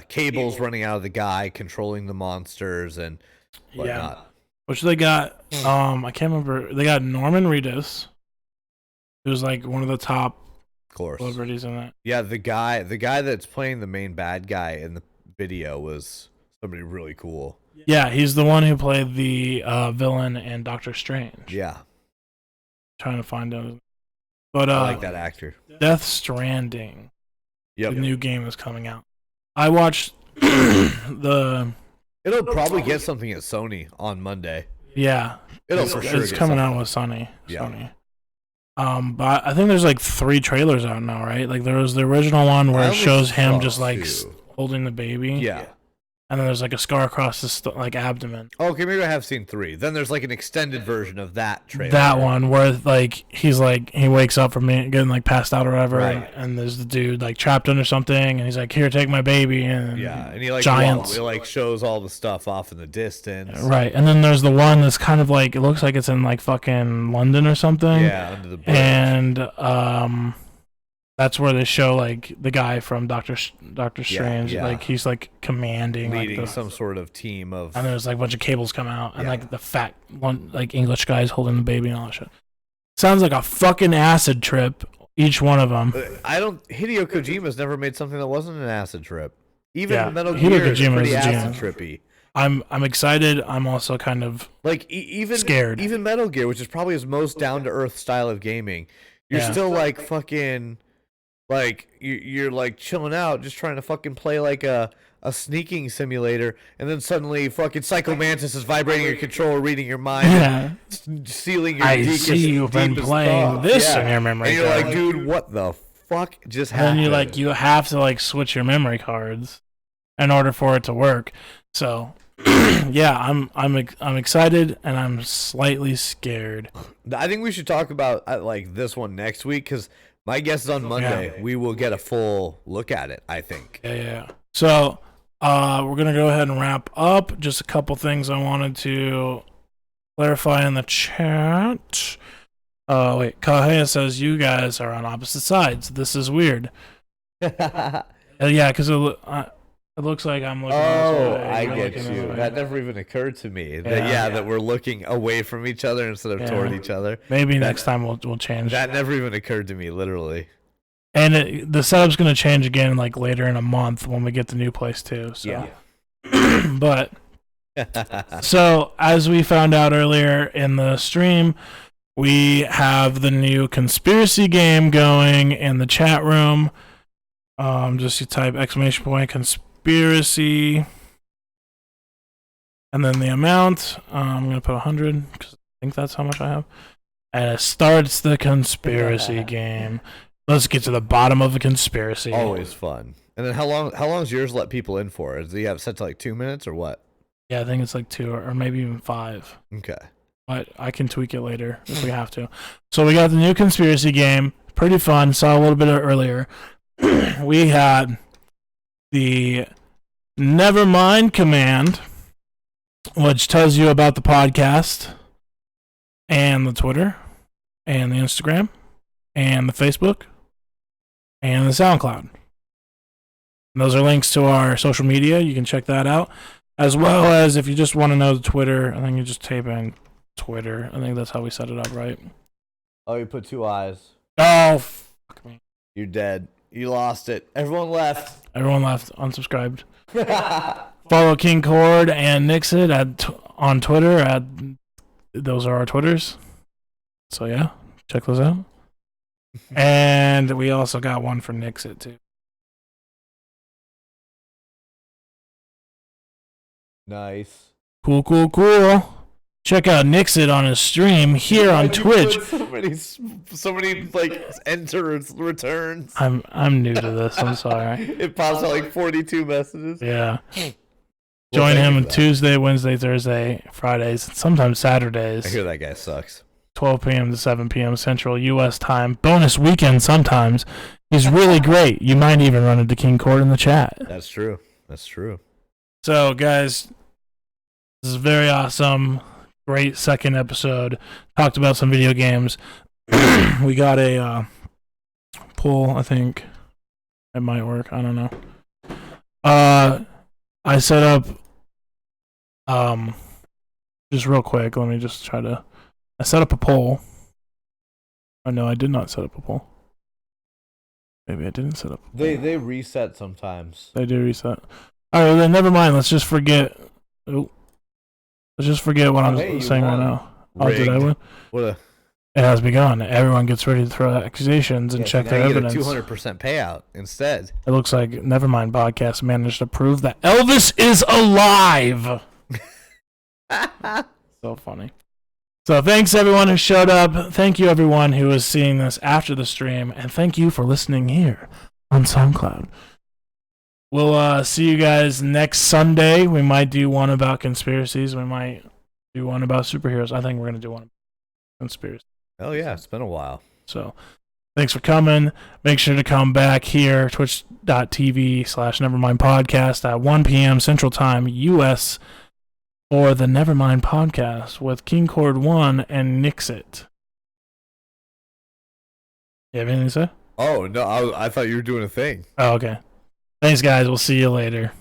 cables running out of the guy controlling the monsters and whatnot. Yeah. Which they got, I can't remember. They got Norman Reedus, who's like one of the top celebrities in that. Yeah, the guy that's playing the main bad guy in the video was somebody really cool. Yeah, he's the one who played the villain in Doctor Strange. Yeah. Trying to find out. But I like that actor. Death Stranding. Yep. The new game is coming out. I watched the... It'll probably get something at Sony on Monday. Yeah. It'll for sure It's coming out with Sony. Yeah. Sony. But I think there's like 3 trailers out now, right? Like there was the original one where it shows him just like holding the baby. Yeah. And then there's like a scar across his like abdomen. Okay, maybe I have seen 3. Then there's like an extended version of that trailer. That one where like he wakes up from getting like passed out or whatever, right. and there's the dude like trapped under something, and he's like, "Here, take my baby." And and he like giants. It like shows all the stuff off in the distance. Right, and then there's the one that's kind of like it looks like it's in like fucking London or something. Yeah, under the bridge. And that's where they show like the guy from Doctor Strange, like he's like commanding, leading like, some sort of team of. And there's like a bunch of cables come out, and like the fat one, like English guys holding the baby and all that shit. Sounds like a fucking acid trip, each one of them. Hideo Kojima's never made something that wasn't an acid trip. Even Metal Gear is pretty acid trippy. I'm excited. I'm also kind of like even scared. Even Metal Gear, which is probably his most down to earth style of gaming, you're still like fucking. Like, you're like chilling out, just trying to fucking play like a sneaking simulator, and then suddenly fucking Psycho Mantis is vibrating your controller, reading your mind, sealing your deepest thoughts. I see you've been playing this in your memory card. And you're like, dude, what the fuck just happened? And you're like, you have to like switch your memory cards in order for it to work. So, yeah, I'm excited, and I'm slightly scared. I think we should talk about like this one next week, because my guess is on Monday we will get a full look at it, I think. Yeah. So we're going to go ahead and wrap up. Just a couple things I wanted to clarify in the chat. Wait, Kahea says you guys are on opposite sides. This is weird. Yeah, because it looks like I'm looking this way. I get you. That never even occurred to me. That we're looking away from each other instead of toward each other. Maybe next time we'll change. That never even occurred to me, literally. And the setup's going to change again like later in a month when we get the new place too. So. Yeah. But so as we found out earlier in the stream, we have the new conspiracy game going in the chat room. Just you type ! Conspiracy, and then the amount. I'm gonna put 100 because I think that's how much I have. And it starts the conspiracy game. Let's get to the bottom of the conspiracy. Always fun. And then how long's yours let people in for? Do you have it set to like 2 minutes or what? Yeah, I think it's like 2 or maybe even 5. Okay. But I can tweak it later if we have to. So we got the new conspiracy game. Pretty fun. Saw a little bit earlier. We had the Nevermind command, which tells you about the podcast and the Twitter and the Instagram and the Facebook and the SoundCloud. And those are links to our social media. You can check that out. As well as if you just want to know the Twitter, I think you just type in Twitter. I think that's how we set it up, right? Oh, you put 2 eyes. Oh, fuck me. You're dead. You lost it. Everyone left. Everyone left. Unsubscribed. Follow King Cord and Nixit on Twitter. Those are our Twitters. So yeah, check those out. And we also got one for Nixit too. Nice. Cool. Check out Nixit on his stream here on Twitch. So many like enter returns. I'm new to this. I'm sorry. It pops out like 42 messages. Yeah. Join him on Tuesday, Wednesday, Thursday, Fridays, sometimes Saturdays. I hear that guy sucks. 12 p.m. to 7 p.m. Central U.S. time. Bonus weekend sometimes. He's really great. You might even run into King Cord in the chat. That's true. So, guys, this is very awesome. Great second episode. Talked about some video games. We got a poll, I think. It might work. I don't know. I set up just real quick, let me just try to I set up a poll. Oh no, I did not set up a poll. Maybe I didn't set up a poll. They reset sometimes. They do reset. Alright, well then never mind. Let's just forget what I'm saying right now. Rigged. Oh, did I win? It has begun. Everyone gets ready to throw accusations and check their evidence. You get a 200% payout instead. It looks like Nevermind Podcast managed to prove that Elvis is alive. So funny. So thanks everyone who showed up. Thank you everyone who is seeing this after the stream, and thank you for listening here on SoundCloud. We'll see you guys next Sunday. We might do one about conspiracies. We might do one about superheroes. I think we're gonna do one about conspiracy. Oh yeah, it's been a while. So thanks for coming. Make sure to come back here, twitch.tv/Nevermind Podcast at 1 p.m. Central Time, US, for the Nevermind Podcast with King Cord 1 and Nixit. You have anything to say? Oh, no, I thought you were doing a thing. Oh, okay. Thanks, guys. We'll see you later.